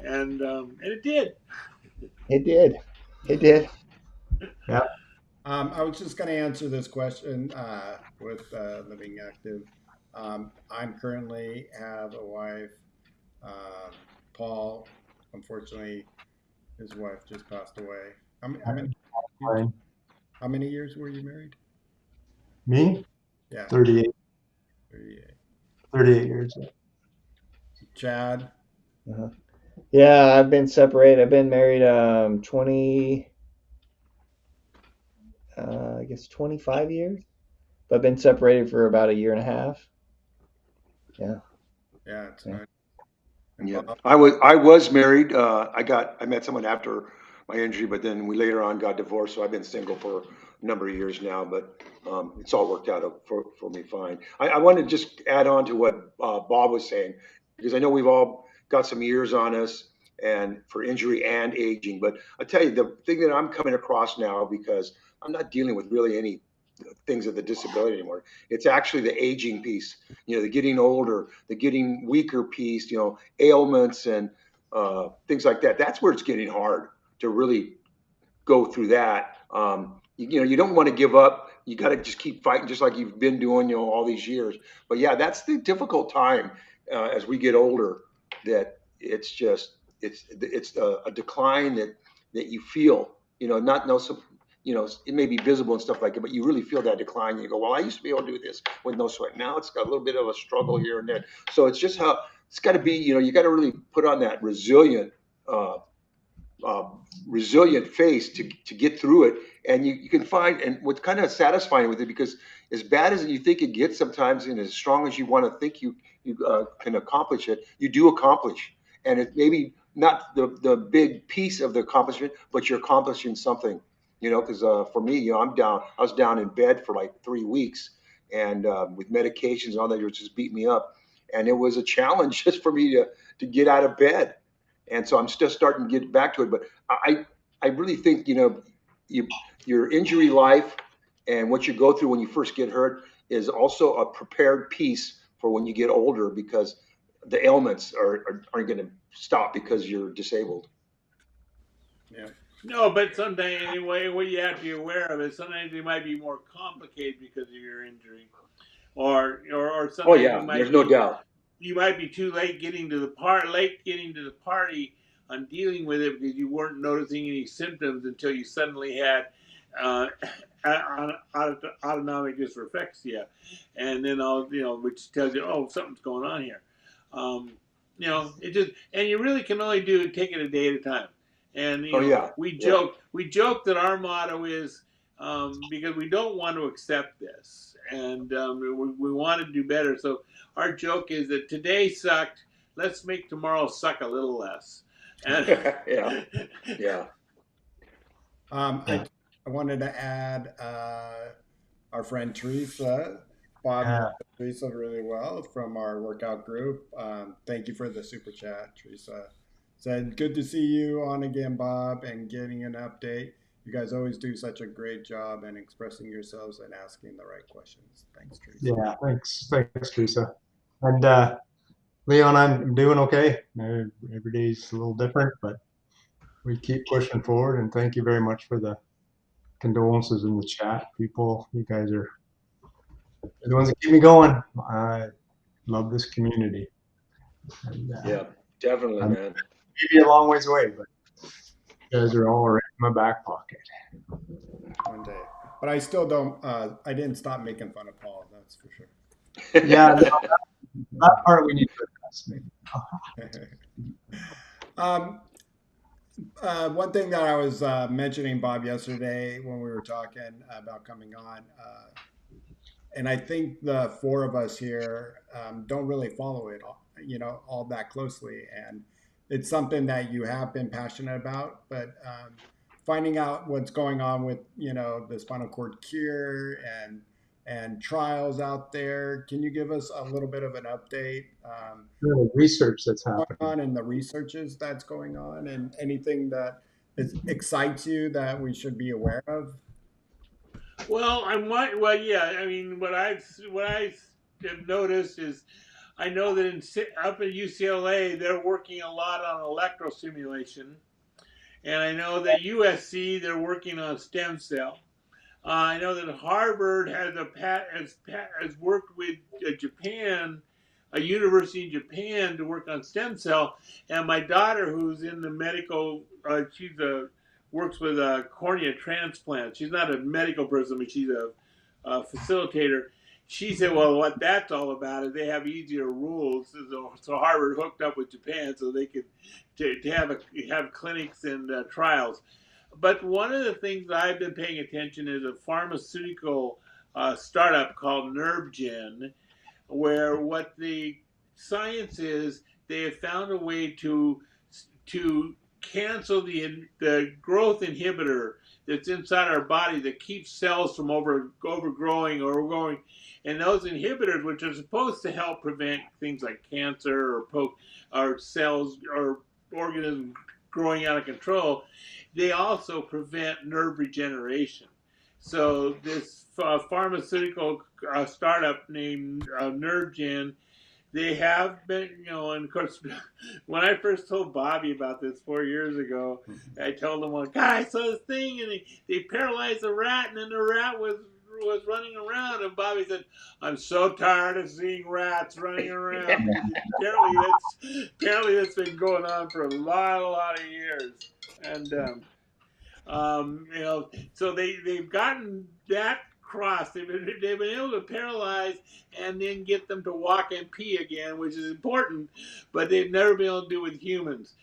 and it did. It did. It did. Yeah. I was just going to answer this question with living active. I'm currently have a wife. Paul, unfortunately, his wife just passed away. How many years were you married? Me? Yeah. 38. 38. 38 years. Chad? Uh-huh. Yeah, I've been separated. I've been married 20, I guess 25 years, but I've been separated for about a year and a half. Yeah. Yeah, it's Yeah. nice. Yeah, I was married. I met someone after my injury, but then we later on got divorced. So I've been single for a number of years now, but it's all worked out for me fine. I want to just add on to what Bob was saying, because I know we've all got some years on us and for injury and aging. But I tell you, the thing that I'm coming across now, because I'm not dealing with really any things of the disability anymore. It's actually the aging piece, the getting older, the getting weaker piece, ailments and things like that. That's where it's getting hard to really go through that. You don't want to give up. You got to just keep fighting, just like you've been doing, all these years. But yeah, that's the difficult time as we get older. That it's a decline that you feel. Not no it may be visible and stuff like it, but you really feel that decline. You go, well, I used to be able to do this with no sweat. Now it's got a little bit of a struggle here and there. So it's just how it's got to be. You got to really put on that resilient face to get through it. And you can find, and what's kind of satisfying with it, because as bad as you think it gets sometimes, and as strong as you want to think you can accomplish it, you do accomplish. And it maybe not the big piece of the accomplishment, but you're accomplishing something. Because for me, I was down in bed for like 3 weeks, and with medications and all that, it just beat me up. And it was a challenge just for me to get out of bed. And so I'm just starting to get back to it. But I really think, your injury life and what you go through when you first get hurt is also a prepared piece for when you get older, because the ailments aren't going to stop because you're disabled. Yeah. No, but sometimes anyway, what you have to be aware of is sometimes they might be more complicated because of your injury, or sometimes Oh yeah, there's no doubt. You might be too late getting to the party on dealing with it because you weren't noticing any symptoms until you suddenly had autonomic dysreflexia, and then which tells you, oh, something's going on here. It just, and you really can only take it a day at a time. And we joke that our motto is because we don't want to accept this, and we want to do better. So our joke is that today sucked. Let's make tomorrow suck a little less. And yeah. I wanted to add our friend Teresa. Bob knows Teresa really well from our workout group. Thank you for the super chat, Teresa. Said, good to see you on again, Bob, and getting an update. You guys always do such a great job in expressing yourselves and asking the right questions. Thanks, Teresa. Yeah, thanks, Teresa. And Leon, I'm doing okay. Every day's a little different, but we keep pushing forward. And thank you very much for the condolences in the chat. People, you guys are the ones that keep me going. I love this community. And, Yeah, definitely, I'm man. maybe a long ways away, but you guys are all right in my back pocket. One day, but I still don't. I didn't stop making fun of Paul. That's for sure. Yeah, no, that part we need to address. Maybe. um, one thing that I was mentioning, Bob, yesterday when we were talking about coming on, and I think the four of us here don't really follow it, all that closely, and it's something that you have been passionate about, but finding out what's going on with the spinal cord cure and trials out there. Can you give us a little bit of an update? The research that's Going happening. on and the researches that's going on and anything that excites you that we should be aware of? Well, well, yeah. I mean, what I have noticed is, I know that up at UCLA they're working a lot on electrostimulation, and I know that USC they're working on stem cell. I know that Harvard has worked with Japan, a university in Japan, to work on stem cell. And my daughter, who's in the medical, she's a works with cornea transplant. She's not a medical person, but she's a facilitator. She said, "Well, what that's all about is they have easier rules." So Harvard hooked up with Japan so they could have clinics and trials. But one of the things I've been paying attention is a pharmaceutical startup called NerveGen, where what the science is, they have found a way to cancel the growth inhibitor that's inside our body that keeps cells from overgrowing or growing. And those inhibitors, which are supposed to help prevent things like cancer or cells or organisms growing out of control, they also prevent nerve regeneration. So this pharmaceutical startup named NerveGen, they have been, and of course, when I first told Bobby about this 4 years ago, I told him, "Well, guy, I saw this thing, and they paralyzed the rat, and then the rat was running around." And Bobby said, "I'm so tired of seeing rats running around." Apparently that's been going on for a lot of years, and so they've gotten that crossed. They've been able to paralyze and then get them to walk and pee again, which is important, but they've never been able to do it with humans.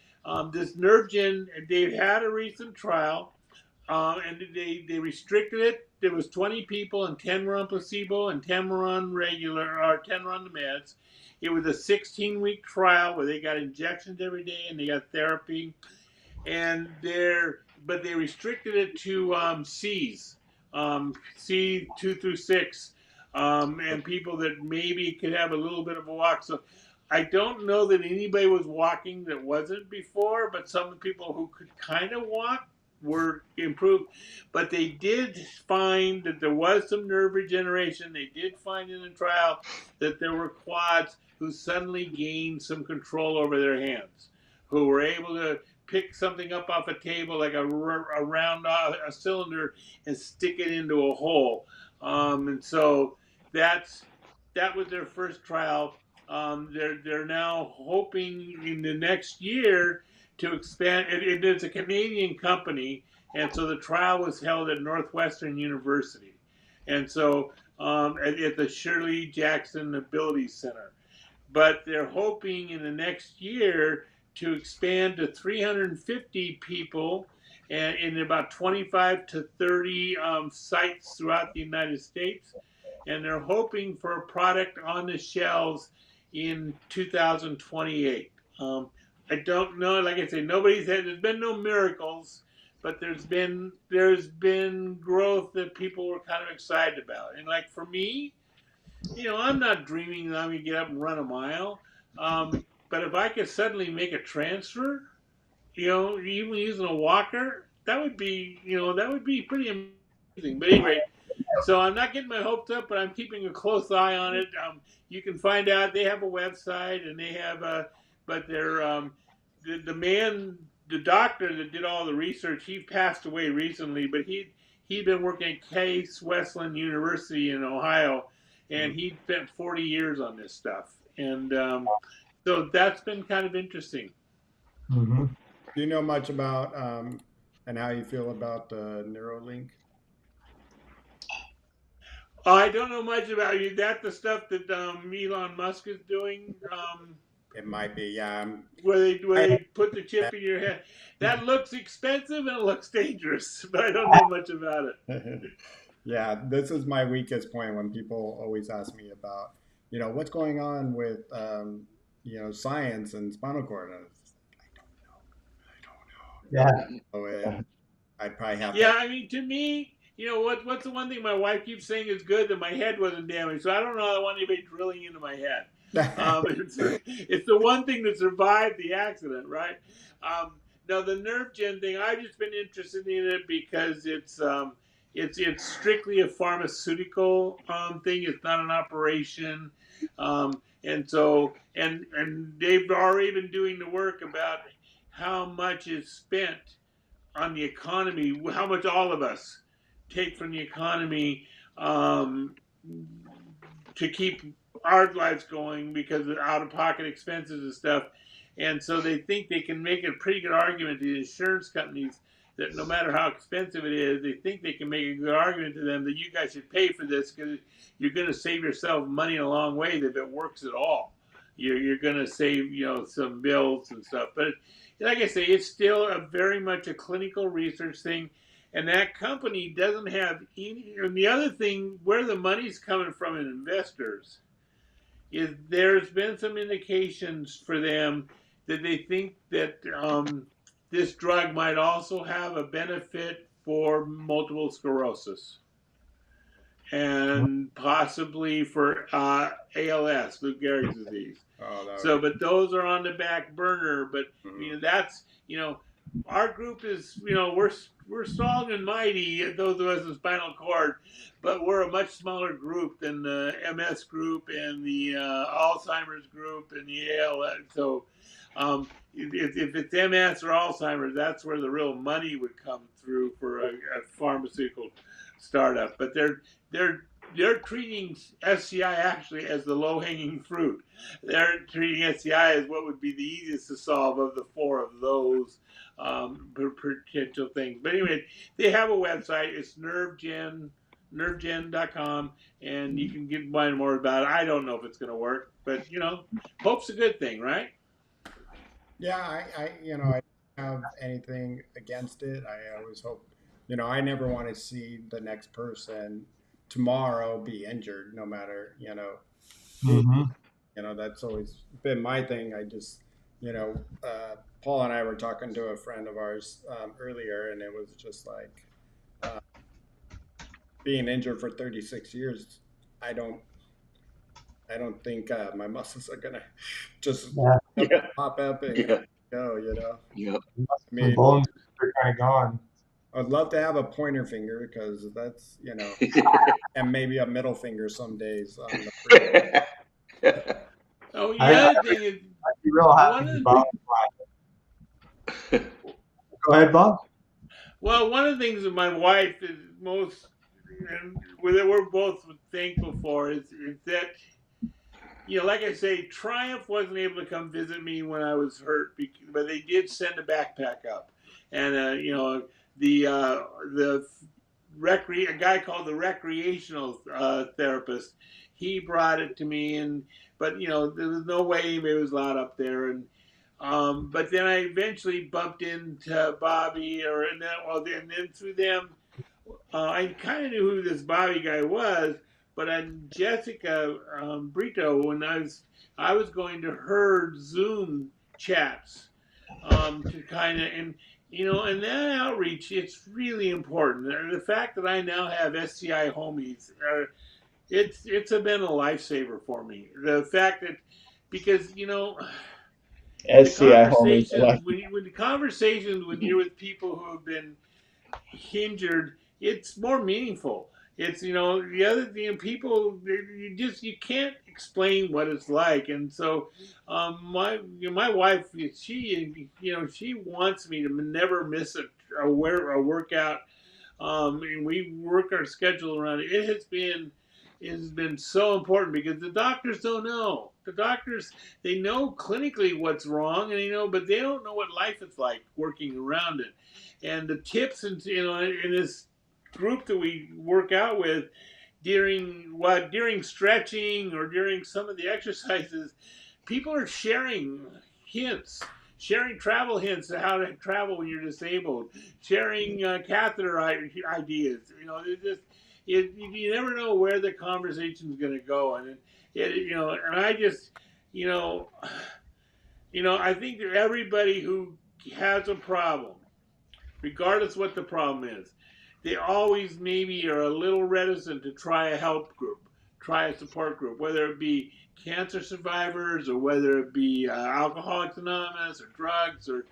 This NerveGen, they've had a recent trial, and they restricted it. There was 20 people, and 10 were on placebo, and 10 were on 10 were on the meds. It was a 16-week trial where they got injections every day and they got therapy, and but they restricted it to C's, C2 through 6, and people that maybe could have a little bit of a walk. So I don't know that anybody was walking that wasn't before, but some people who could kind of walk were improved. But they did find that there was some nerve regeneration. They did find in the trial that there were quads who suddenly gained some control over their hands, who were able to pick something up off a table like a round a cylinder and stick it into a hole. And so that was their first trial. They're now hoping in the next year to expand. It's a Canadian company, and so the trial was held at Northwestern University, and so at the Shirley Jackson Ability Center. But they're hoping in the next year to expand to 350 people and in about 25 to 30 sites throughout the United States. And they're hoping for a product on the shelves in 2028. I don't know. Like I say, there's been no miracles, but there's been growth that people were kind of excited about. And like for me, I'm not dreaming that I'm going to get up and run a mile. But if I could suddenly make a transfer, even using a walker, that would be pretty amazing. But anyway, So I'm not getting my hopes up, but I'm keeping a close eye on it. You can find out they have a website, and they have but they're the man, the doctor that did all the research. He passed away recently, but he'd been working at Case Wesleyan University in Ohio, and he spent 40 years on this stuff, and so that's been kind of interesting. Mm-hmm. Do you know much about and how you feel about the Neuralink? I don't know much about you. That's the stuff that Elon Musk is doing. It might be, yeah. Where they put the chip in your head. That looks expensive and it looks dangerous, but I don't know much about it. Yeah, this is my weakest point when people always ask me about, what's going on with, science and spinal cord. And it's like, I don't know. Yeah. So I probably have. Yeah, I mean, to me, what's the one thing my wife keeps saying is good, that my head wasn't damaged. So I don't know. I want anybody drilling into my head. It's the one thing that survived the accident, right? Now the nerve gen thing, I've just been interested in it because it's strictly a pharmaceutical thing. It's not an operation, and so and they've already been doing the work about how much is spent on the economy, how much all of us take from the economy to keep our lives going because of out-of-pocket expenses and stuff. And so they think they can make a pretty good argument to the insurance companies that no matter how expensive it is, they think they can make a good argument to them that you guys should pay for this because you're going to save yourself money in a long way if it works at all. You're going to save, some bills and stuff. But like I say, it's still very much a clinical research thing. And that company doesn't have any. And the other thing, where the money's coming from in investors, is there's been some indications for them that they think that this drug might also have a benefit for multiple sclerosis and possibly for ALS, Lou Gehrig's disease. So, but those are on the back burner. But that's our group is we're strong and mighty. Those of us in spinal cord, but we're a much smaller group than the MS group and the Alzheimer's group and the ALS. So, if it's MS or Alzheimer's, that's where the real money would come through for a pharmaceutical startup. But they're treating SCI actually as the low-hanging fruit. They're treating SCI as what would be the easiest to solve of the four of those potential things. But anyway, they have a website. It's nervegen.com, and you can find more about it. I don't know if it's going to work, but hope's a good thing, right? Yeah, I don't have anything against it. I always hope, I never want to see the next person tomorrow be injured, no matter, that's always been my thing. I just, Paul and I were talking to a friend of ours earlier, and it was just like being injured for 36 years. I don't think my muscles are gonna just pop up and go. Yeah. I mean, bones are kind of gone. I'd love to have a pointer finger because that's and maybe a middle finger some days. Oh, the other thing is, I'd be real happy. Go ahead, Bob. Well, one of the things that my wife is most, and that we're both thankful for, is that, like I say, Triumph wasn't able to come visit me when I was hurt, but they did send a backpack up, and a guy called the recreational therapist, he brought it to me, but there was no way anybody was allowed up there, and but then I eventually bumped into Bobby, and then through them, I kind of knew who this Bobby guy was. But Jessica Brito, when I was going to her Zoom chats to kind of and that outreach, it's really important. And the fact that I now have SCI homies, it's been a lifesaver for me. The fact that because SCI homies. When the conversations when you're with people who have been injured, it's more meaningful. it's the other thing, people, you can't explain what it's like. And so my wife, she wants me to never miss a workout. And we work our schedule around it. It has been so important because the doctors don't know. The doctors, they know clinically what's wrong, and but they don't know what life is like working around it. And the tips, and in this group that we work out with, during stretching or during some of the exercises, people are sharing travel hints of how to travel when you're disabled, sharing catheter ideas. You never know where the conversation is going to go, and and I just, you know, I think that everybody who has a problem, regardless what the problem is, they always maybe are a little reticent to try a help group, try a support group, whether it be cancer survivors or whether it be Alcoholics Anonymous or drugs, or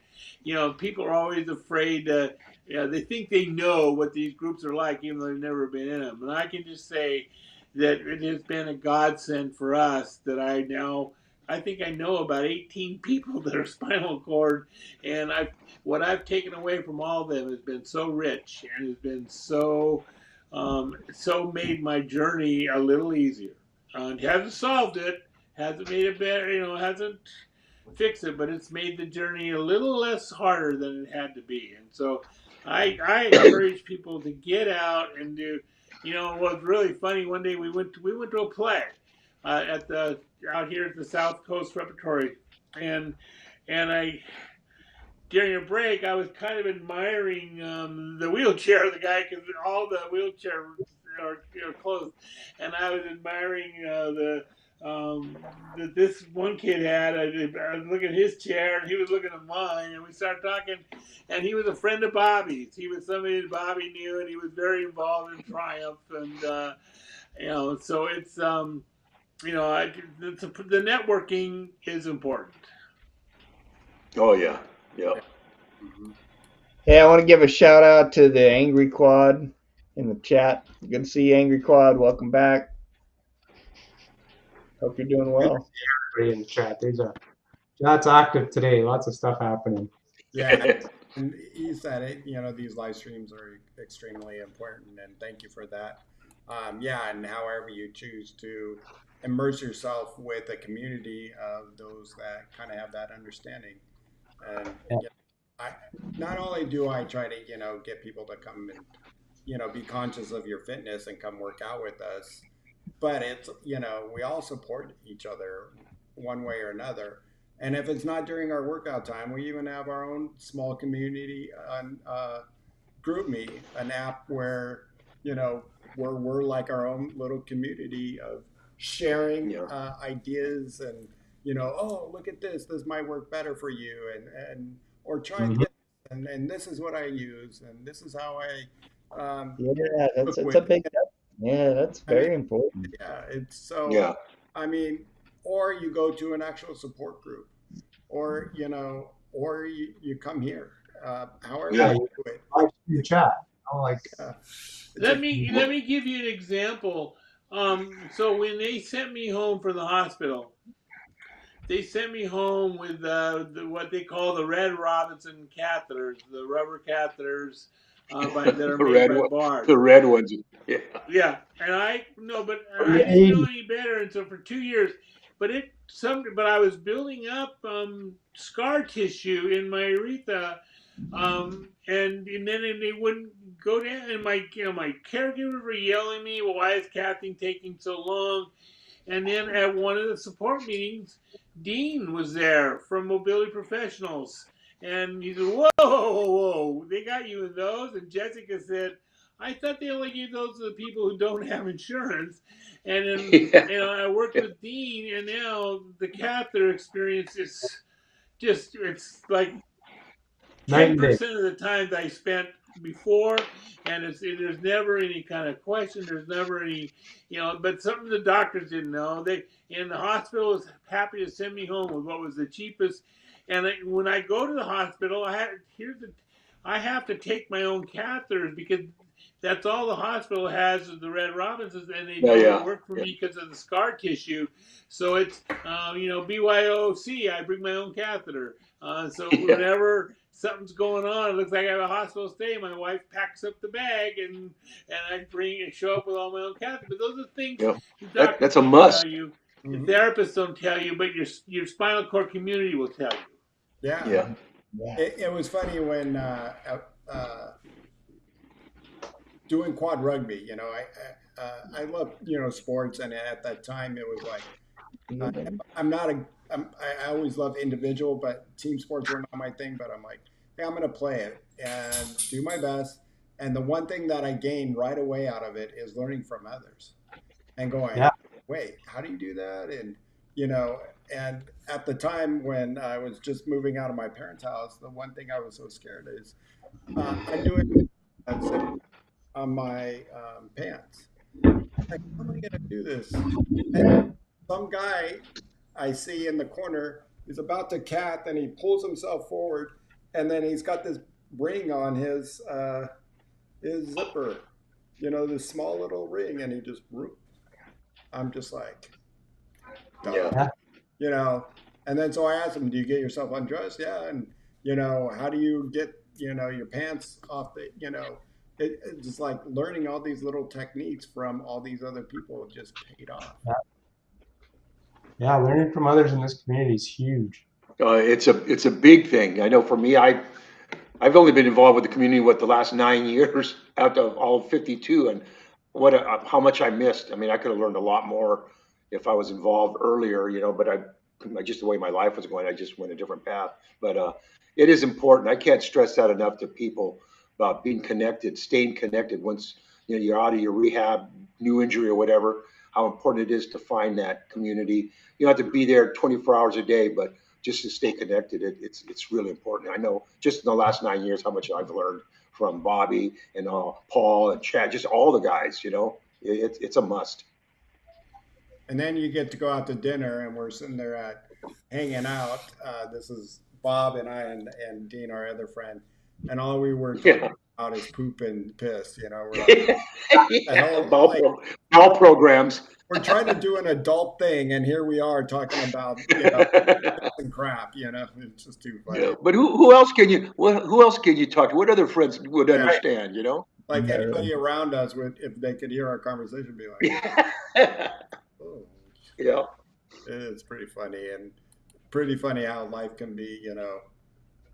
people are always afraid to. They think they know what these groups are like, even though they've never been in them. And I can just say that it has been a godsend for us that I think I know about 18 people that are spinal cord, and what I've taken away from all of them has been so rich, and has been so made my journey a little easier. It hasn't solved it, hasn't made it better, hasn't fixed it, but it's made the journey a little less harder than it had to be. And so I encourage people to get out and do. It was really funny. One day we went to a play out here at the South Coast Repertory, and I, during a break, I was kind of admiring the wheelchair of the guy, because all the wheelchairs are closed, and I was admiring that this one kid had. I was looking at his chair, and he was looking at mine, and we started talking. And he was a friend of Bobby's. He was somebody that Bobby knew, and he was very involved in Triumph, and so it's the networking is important. Oh yeah, yeah. Hey, I want to give a shout out to the Angry Quad in the chat. Good to see you, Angry Quad. Welcome back. Hope you're doing well. Everybody in the chat. Chat's active today. Lots of stuff happening. Yeah, and he said it. These live streams are extremely important, and thank you for that. Yeah, and however you choose to immerse yourself with a community of those that kind of have that understanding. And not only do I try to get people to come and be conscious of your fitness and come work out with us, but it's we all support each other one way or another. And if it's not during our workout time, we even have our own small community on GroupMe, an app where where we're like our own little community of sharing ideas, and oh, look at this might work better for you, and or try this, and this is what I use, and this is how I yeah, it's a big step. Yeah, that's very important. Yeah, it's so. Yeah. I mean, or you go to an actual support group, or or you come here. However you do it. Live stream chat. Let me give you an example. So when they sent me home from the hospital, they sent me home with what they call the Red Robinson catheters, the rubber catheters that are made by Bard. The red ones. Yeah. Yeah, and I didn't know any better until for 2 years. But I was building up scar tissue in my urethra, and then they wouldn't go down. And my caregivers were yelling at me, "Well, why is Kathy taking so long?" And then at one of the support meetings, Dean was there from Mobility Professionals, and he said, "Whoa, they got you in those?" And Jessica said, "I thought they only gave those to the people who don't have insurance." And then I worked with Dean, and now the catheter experience is it's like 10% of the time that I spent before, and there's never any kind of question. There's never any, but something the doctors didn't know. The hospital was happy to send me home with what was the cheapest. And when I go to the hospital, I have to take my own catheters, because that's all the hospital has is the Red Robinsons, and they Yeah, don't yeah, work for yeah. me because of the scar tissue. So it's BYOC. I bring my own catheter. So Yeah, whenever something's going on, it looks like I have a hospital stay. My wife packs up the bag, and I bring and show up with all my own catheter. But those are things yeah. your doctors That's a don't tell must. you, your Mhm. therapists don't tell you, but your spinal cord community will tell you. Yeah. Yeah, Yeah. It was funny when doing quad rugby. I love sports, and at that time it was like uh, I'm not a I always love individual, but team sports were not my thing. But I'm like, hey, I'm gonna play it and do my best. And the one thing that I gained right away out of it is learning from others and Yeah. going, wait, how do you do that? And you know, and at the time when I was just moving out of my parents' house, the one thing I was so scared is I'm doing a zip on my pants. Like, how am I going to do this? And some guy I see in the corner is about to cat, and he pulls himself forward, and then he's got this ring on his zipper, this small little ring, and he just. I'm just like, duh, yeah, Yeah. you know. And then so I asked him, "Do you get yourself undressed?" Yeah, and how do you get your pants off the it's just like learning all these little techniques from all these other people just paid off. Yeah. Learning from others in this community is huge. it's a big thing. I know for me, I've only been involved with the community the last 9 years out of all 52, and how much I missed. I mean, I could have learned a lot more if I was involved earlier, but just the way my life was going, I just went a different path. But it is important. I can't stress that enough to people about being connected, staying connected once you're out of your rehab, new injury or whatever. How important it is to find that community. You don't have to be there 24 hours a day, but just to stay connected, it's really important. I know just in the last 9 years how much I've learned from Bobby and Paul and Chad, just all the guys. It's a must. And then you get to go out to dinner, and we're sitting there hanging out. This is Bob and I and Dean, our other friend, and all we were talking Yeah, about is poop and piss. We're like, the yeah. hell, like Bowel programs. we're trying to do an adult thing, and here we are talking about and crap. It's just too Yeah, funny. but who else can you talk to? What other friends would Yeah, understand? like anybody around us would, if they could hear our conversation, be like, "Oh, Yeah, it's pretty funny," and pretty funny how life can be.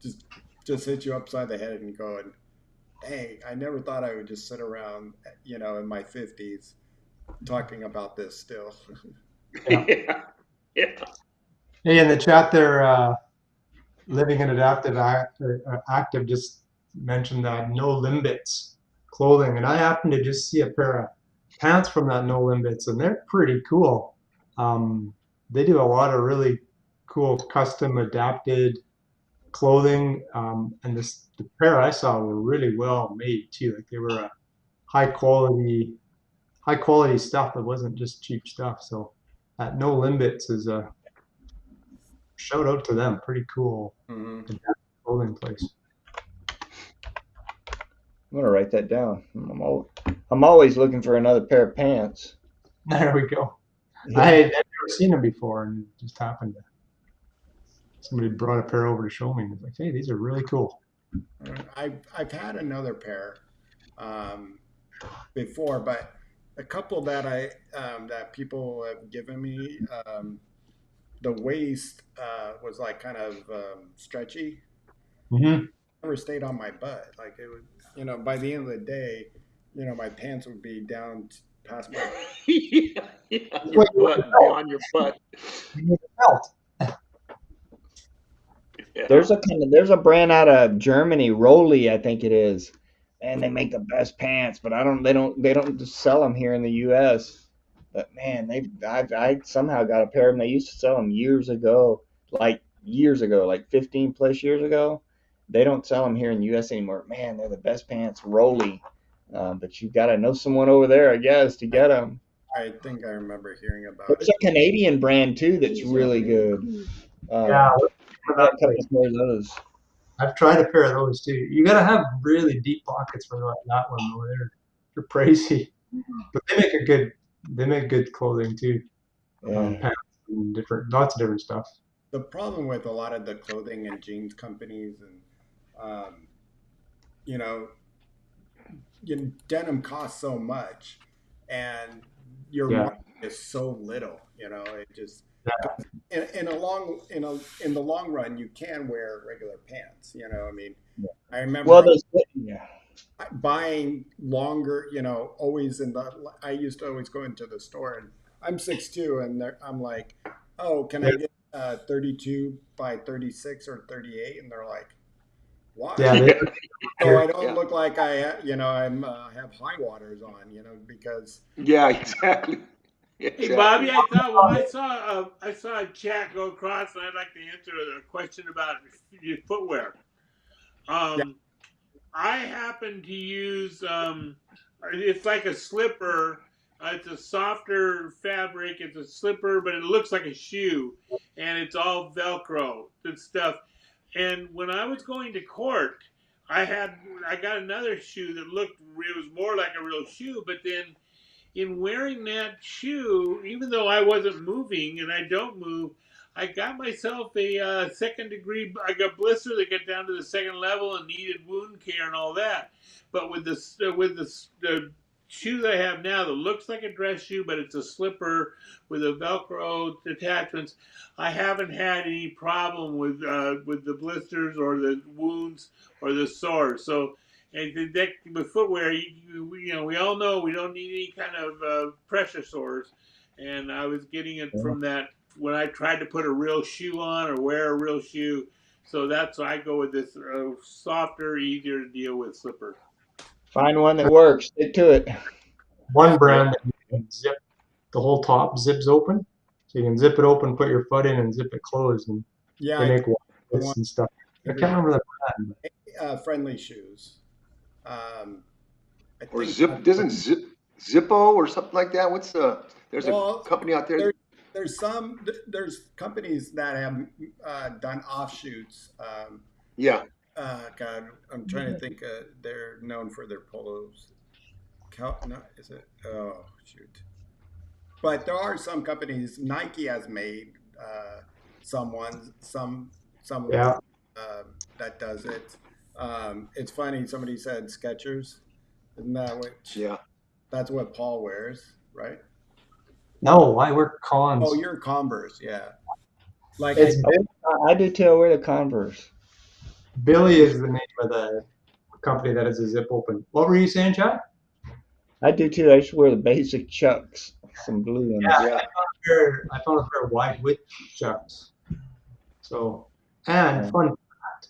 Just just hit you upside the head and going, "Hey, I never thought I would just sit around, in my 50s talking about this still." Yeah. yeah, yeah. Hey, in the chat there, Living and Active just mentioned that No Limbits clothing, and I happened to just see a pair of pants from that No Limbits, and they're pretty cool. They do a lot of really cool custom adapted clothing, and the pair I saw were really well made too. Like they were a high quality high quality stuff. It wasn't just cheap stuff. So that No Limbits is a shout out to them. Pretty cool Mhm. clothing place. I'm gonna write that down. I'm always looking for another pair of pants. There we go. Yeah. I had never seen them before, and it just happened to somebody brought a pair over to show me. And was like, "Hey, these are really cool." I've had another pair um, before, but a couple that that people have given me, the waist was like kind of stretchy. Mm-hmm. Never stayed on my butt. Like it would, by the end of the day, my pants would be down past my. Yeah, yeah, That's your what you butt, beyond your butt. need a belt. Yeah, There's a brand out of Germany, Rolly, I think it is, and they make the best pants. But they don't just sell them here in the U.S. But man, I somehow got a pair of them. They used to sell them years ago, like 15 plus years ago. They don't sell them here in the U.S. anymore. Man, they're the best pants, Rolly. But you got to know someone over there, I guess, to get them. I think I remember hearing about There's it. a Canadian brand too that's really good. Yeah, Um, for I got that a couple place. pairs of those. I've tried a pair of those too. You gotta have really deep pockets for that one over there. they're pricey, but they make good clothing too. Yeah. Pants and lots of different stuff. The problem with a lot of the clothing and jeans companies and you know, denim costs so much, and your Yeah. margin is so little. It just Yeah. in the long run, you can wear regular pants. I mean, I remember Well, yeah. buying longer. Always I used to always go into the store, and I'm 6'2", and I'm like, oh, can I get 32 by 36 or 38? And they're like, why? Yeah. So I don't look like I'm have high waters on, because Yeah, exactly. Hey Bobby, I thought I saw a chat go across, and I'd like to answer a question about your footwear. yeah, I happen to use it's like a slipper. It's a softer fabric. It's a slipper, but it looks like a shoe, and it's all Velcro and stuff. And when I was going to court, I got another shoe that looked, it was more like a real shoe, but then in wearing that shoe, even though I wasn't moving and I don't move, I got myself a second degree. I got blister that got down to the second level and needed wound care and all that. But with the shoe that I have now that looks like a dress shoe, but it's a slipper with a Velcro attachments, I haven't had any problem with the blisters or the wounds or the sores. So and with footwear, we all know we don't need any kind of pressure sores. And I was getting it from that when I tried to put a real shoe on or wear a real shoe. So that's why I go with this softer, easier to deal with slipper. Find one that works. Stick to it. One brand that you can zip the whole top zips open, so you can zip it open, put your foot in, and zip it closed, and yeah, they make I wallets and stuff. I can't remember the brand. friendly shoes. I Or think doesn't Zippo or something like that? There's a well, company out there. there's companies that have done offshoots. Yeah. God, I'm trying to think. They're known for their polos. No, is it? Oh, shoot. But there are some companies. Nike has made some Yeah. that does it. It's funny. Somebody said Skechers. Isn't that which? Yeah. That's what Paul wears, right? No, I wear Cons. Oh, you're Converse, yeah. Like It's I do too. I wear the Converse. Billy is the name of the company that has a zip open. What were you saying, Chad? I do too. I just wear the basic Chucks, some blue ones. Yeah. I found a pair of wide width Chucks. So, and fun fact,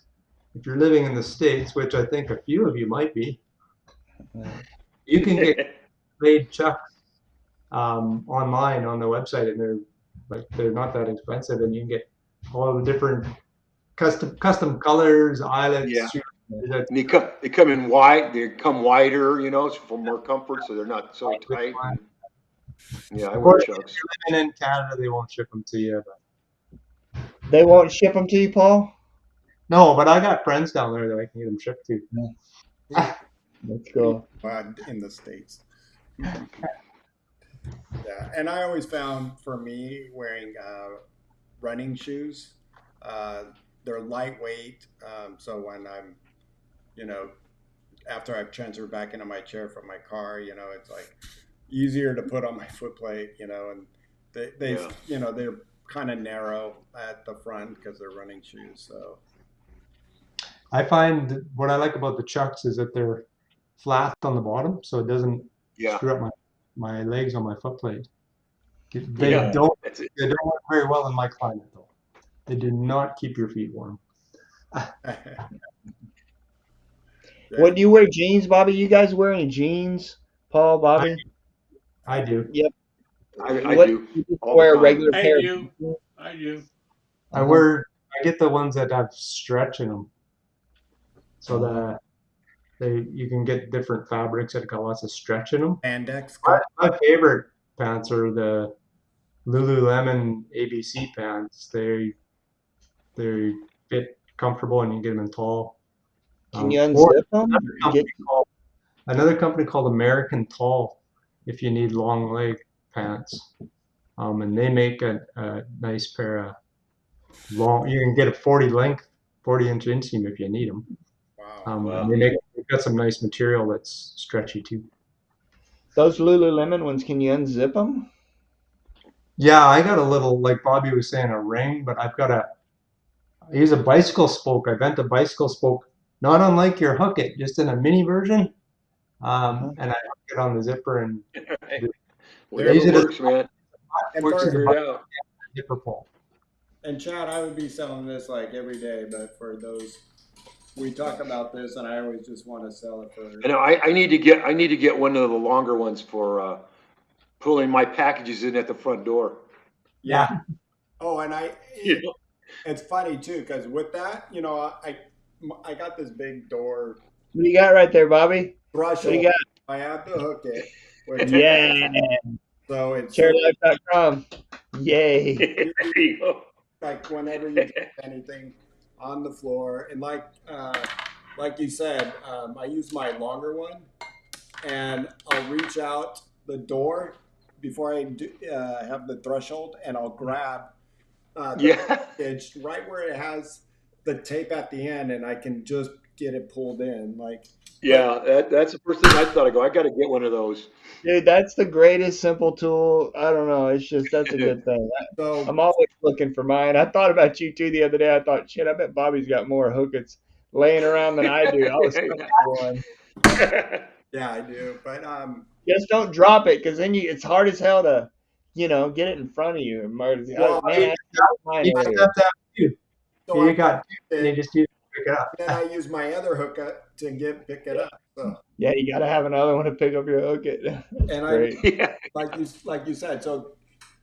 if you're living in the States, which I think a few of you might be, you can get made Chucks online on the website, and they're not that expensive, and you can get all the different custom colors, eyelets. Yeah. shoes. And they come in wide. They come wider, for more comfort, so they're not so tight. Yeah, I Of wear course, if Chucks. you're living in Canada, they won't ship them to you. They won't ship them to you, Paul? No, but I got friends down there that I can get them shipped to. Let's go. in the States. Yeah, and I always found for me wearing running shoes, they're lightweight. So when I'm, after I've transferred back into my chair from my car, it's like easier to put on my foot plate, and they they're kind of narrow at the front because they're running shoes. So I find what I like about the Chucks is that they're flat on the bottom, so it doesn't screw up my legs on my foot plate. They don't work very well in my climate though. They do not keep your feet warm. What do you wear? Jeans, Bobby? You guys wearing jeans, Paul, Bobby? I do. Yep. I do. You just wear a regular pair. I do. I get the ones that have stretch in them, so that you can get different fabrics that got lots of stretch in them. Spandex. My favorite pants are the Lululemon ABC pants. They fit comfortable and you get them in tall. Can you unzip them? another company called American Tall, if you need long leg pants. And they make a nice pair of long, you can get a 40 length, 40-inch inseam if you need them. Wow. Wow. They've got some nice material that's stretchy too. Those Lululemon ones, can you unzip them? Yeah, I got a little, like Bobby was saying, a ring, but I use a bicycle spoke. I bent a bicycle spoke, not unlike your hook it, just in a mini version. And I hook it on the zipper and Whatever use it as works, man. And We'll for figure it out. a zipper pull. and Chad, I would be selling this like every day, but for those, we talk about this, and I always just want to sell it for. I know I need to get one of the longer ones for pulling my packages in at the front door. Yeah. Oh, and You know? it's funny too, because with that, I got this big door What do you got right there, Bobby? What do you threshold. got? I have to hook it, which Yeah, so it's chairlife.com. Yay. There you go. like whenever you get anything on the floor, and like you said, I use my longer one, and I'll reach out the door before I have the threshold, and I'll grab the Yeah. package right where it has the tape at the end, and I can just get it pulled in. Like, Yeah, that's the first thing I thought of. I got to get one of those. Dude, that's the greatest simple tool. I don't know. It's just, that's a good thing. so I'm always looking for mine. I thought about you too the other day. I thought, shit, I bet Bobby's got more hookets laying around than I do. I was looking for one. yeah, I do, but Just don't drop it, because then it's hard as hell to, get it in front of you. Well, Man, I had mine You just earlier. have to have two. so You got two, and you just use it to pick it up. then I use my other hook to pick it up. So, Yeah, you got to have another one to pick up your hooket. That's and great. Yeah. like you said, so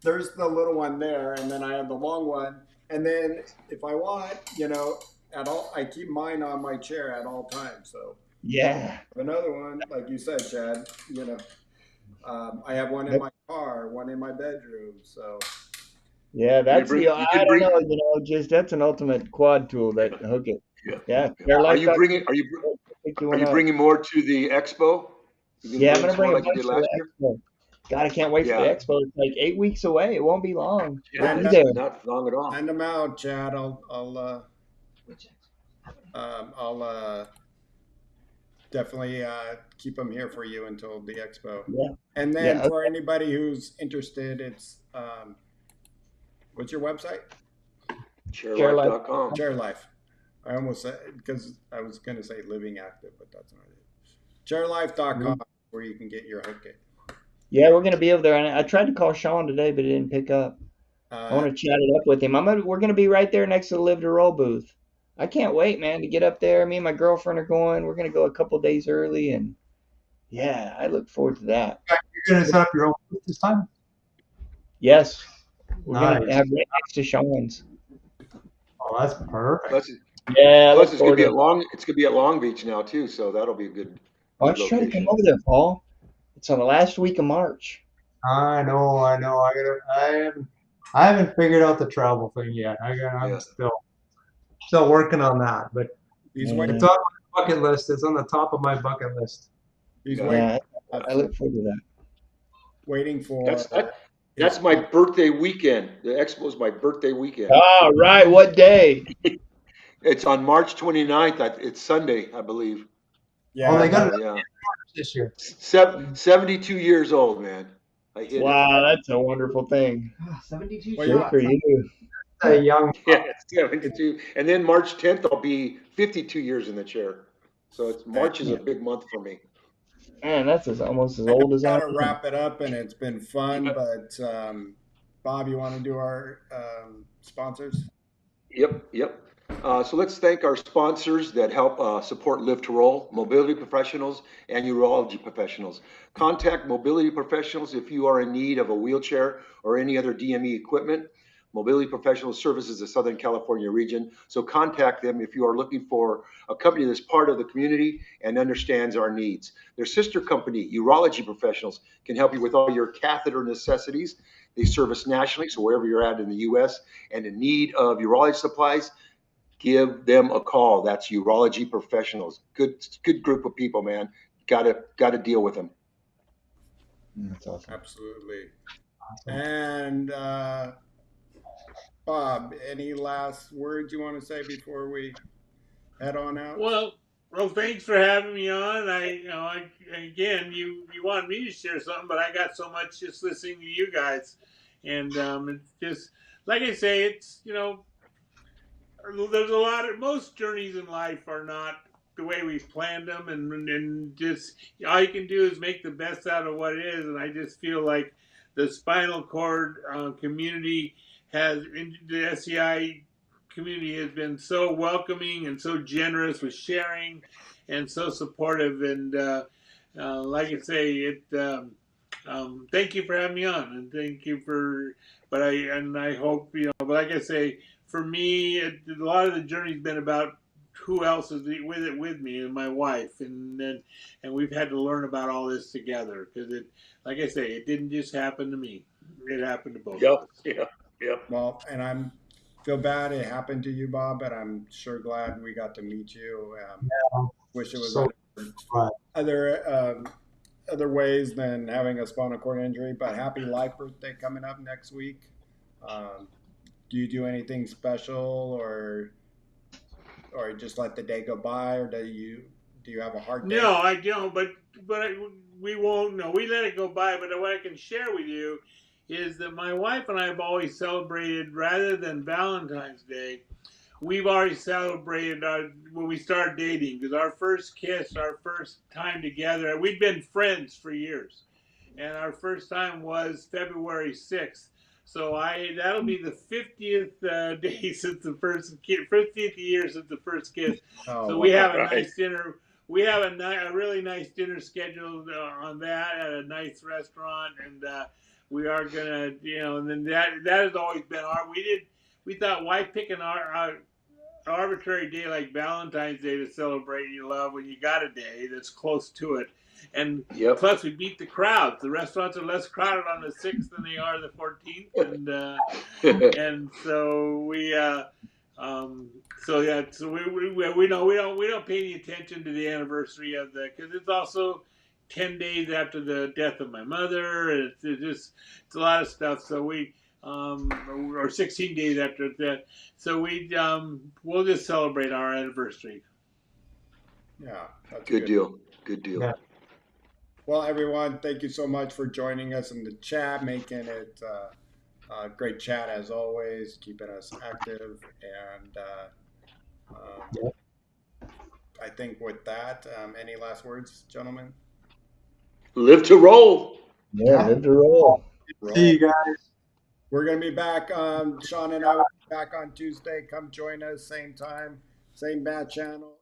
there's the little one there, and then I have the long one, and then if I want, at all, I keep mine on my chair at all times. So Yeah. another one, like you said, Chad, I have one in my car, one in my bedroom. So Yeah, that's You I can don't bring. know, just that's an ultimate quad tool, that hook it. Yeah. Yeah, Are you fairlife.com. bringing? Pick you Are one you up. bringing more to the expo? You can Yeah, I'm bring gonna some more bring a like you bunch did to last the year. expo. God, I can't wait for the Yeah. expo. It's like 8 weeks away. It won't be long. Yeah, We'll be that's there. not long at all. send them out, Chad. I'll definitely keep them here for you until the expo. Yeah. And then Yeah. for anybody who's interested, it's what's your website? Chairlife.com. Chair Life. I almost said, because I was going to say Living Active, but that's not it. Chairlife.com, where you can get your hook kit. Yeah, we're gonna be over there. And I tried to call Sean today, but he didn't pick up. I want to chat it up with him. We're gonna be right there next to the Live to Roll booth. I can't wait, man, to get up there. Me and my girlfriend are going. We're gonna go a couple days early, and yeah, I look forward to that. You're going to set up your own booth this time? Yes, we're gonna Nice. have right next to Sean's. Oh, that's perfect. Plus, Yeah, I plus look it's gonna forward be to at it. Long. It's gonna be at Long Beach now too, so that'll be a Why good don't you try to come location. over there, Paul? It's on the last week of March. I know. I haven't figured out the travel thing yet. I'm Yeah. still working on that, but he's Yeah. waiting. it's on my bucket list. It's on the top of my bucket list. He's Yeah. waiting. Yeah, I look forward to that. Waiting for. That's my birthday weekend. The expo's my birthday weekend. All right, what day? It's on March 29th. It's Sunday, I believe. Yeah. Oh, they got So, it yeah. this year. 72 years old, man. I hit it. Wow, that's a wonderful thing. 72 Well, Good yeah. for you. A young. Yeah, 72. And then March 10th, I'll be 52 years in the chair. So March is a big month for me. Man, that's almost as I know old we as I gotta am. wrap it up, and it's been fun. Yeah. But Bob, you want to do our sponsors? Yep. So let's thank our sponsors that help support Live to Roll, mobility professionals and urology professionals. Contact mobility professionals if you are in need of a wheelchair or any other DME equipment. Mobility Professionals services the Southern California region. So contact them if you are looking for a company that's part of the community and understands our needs. Their sister company, Urology Professionals, can help you with all your catheter necessities. They service nationally, so wherever you're at in the U.S. and in need of urology supplies, give them a call. That's Urology Professionals. Good group of people, man. gotta deal with them. That's awesome. Absolutely. Awesome. And Bob, any last words you want to say before we head on out? Well, thanks for having me on. Again, you wanted me to share something, but I got so much just listening to you guys, and it's just like I say, it's there's a lot of most journeys in life are not the way we've planned them, and just all you can do is make the best out of what it is. And I just feel like the spinal cord community the SCI community has been so welcoming and so generous with sharing and so supportive. And like I say, thank you for having me on, and thank you for. But I hope But like I say, for me, a lot of the journey's been about who else is with me and my wife, and we've had to learn about all this together because like I say, it didn't just happen to me; it happened to both of us. Yep. Well, and I'm feel bad it happened to you, Bob, but I'm sure glad we got to meet you. Wish it was So other ways than having a spinal cord injury. But happy life birthday coming up next week. Do you do anything special, or just let the day go by, or do you have a hard day? No, I don't. We won't. No, we let it go by. But what I can share with you is that my wife and I have always celebrated, rather than Valentine's Day, we've already celebrated when we started dating, because our first kiss, our first time together, we'd been friends for years, and our first time was February 6th. So that'll be the 50th day since the first 50th year since the first kiss. Oh, So wow. we have a nice dinner. We have a really nice dinner scheduled on that at a nice restaurant, and we are gonna, and then that has always been we thought, why pick an arbitrary day like Valentine's Day to celebrate your love when you got a day that's close to it? And plus, we beat the crowds. The restaurants are less crowded on the 6th than they are the 14th, and so we. So we don't pay any attention to the anniversary of because it's also 10 days after the death of my mother. And it's a lot of stuff. So or 16 days after that. So we'll just celebrate our anniversary. Yeah, that's Good deal. Yeah. Well, everyone, thank you so much for joining us in the chat, making it a great chat as always, keeping us active. And I think with that, any last words, gentlemen? Live to roll. Yeah, live to roll. See you guys. We're going to be back. Sean and I will be back on Tuesday. Come join us, same time, same bat channel.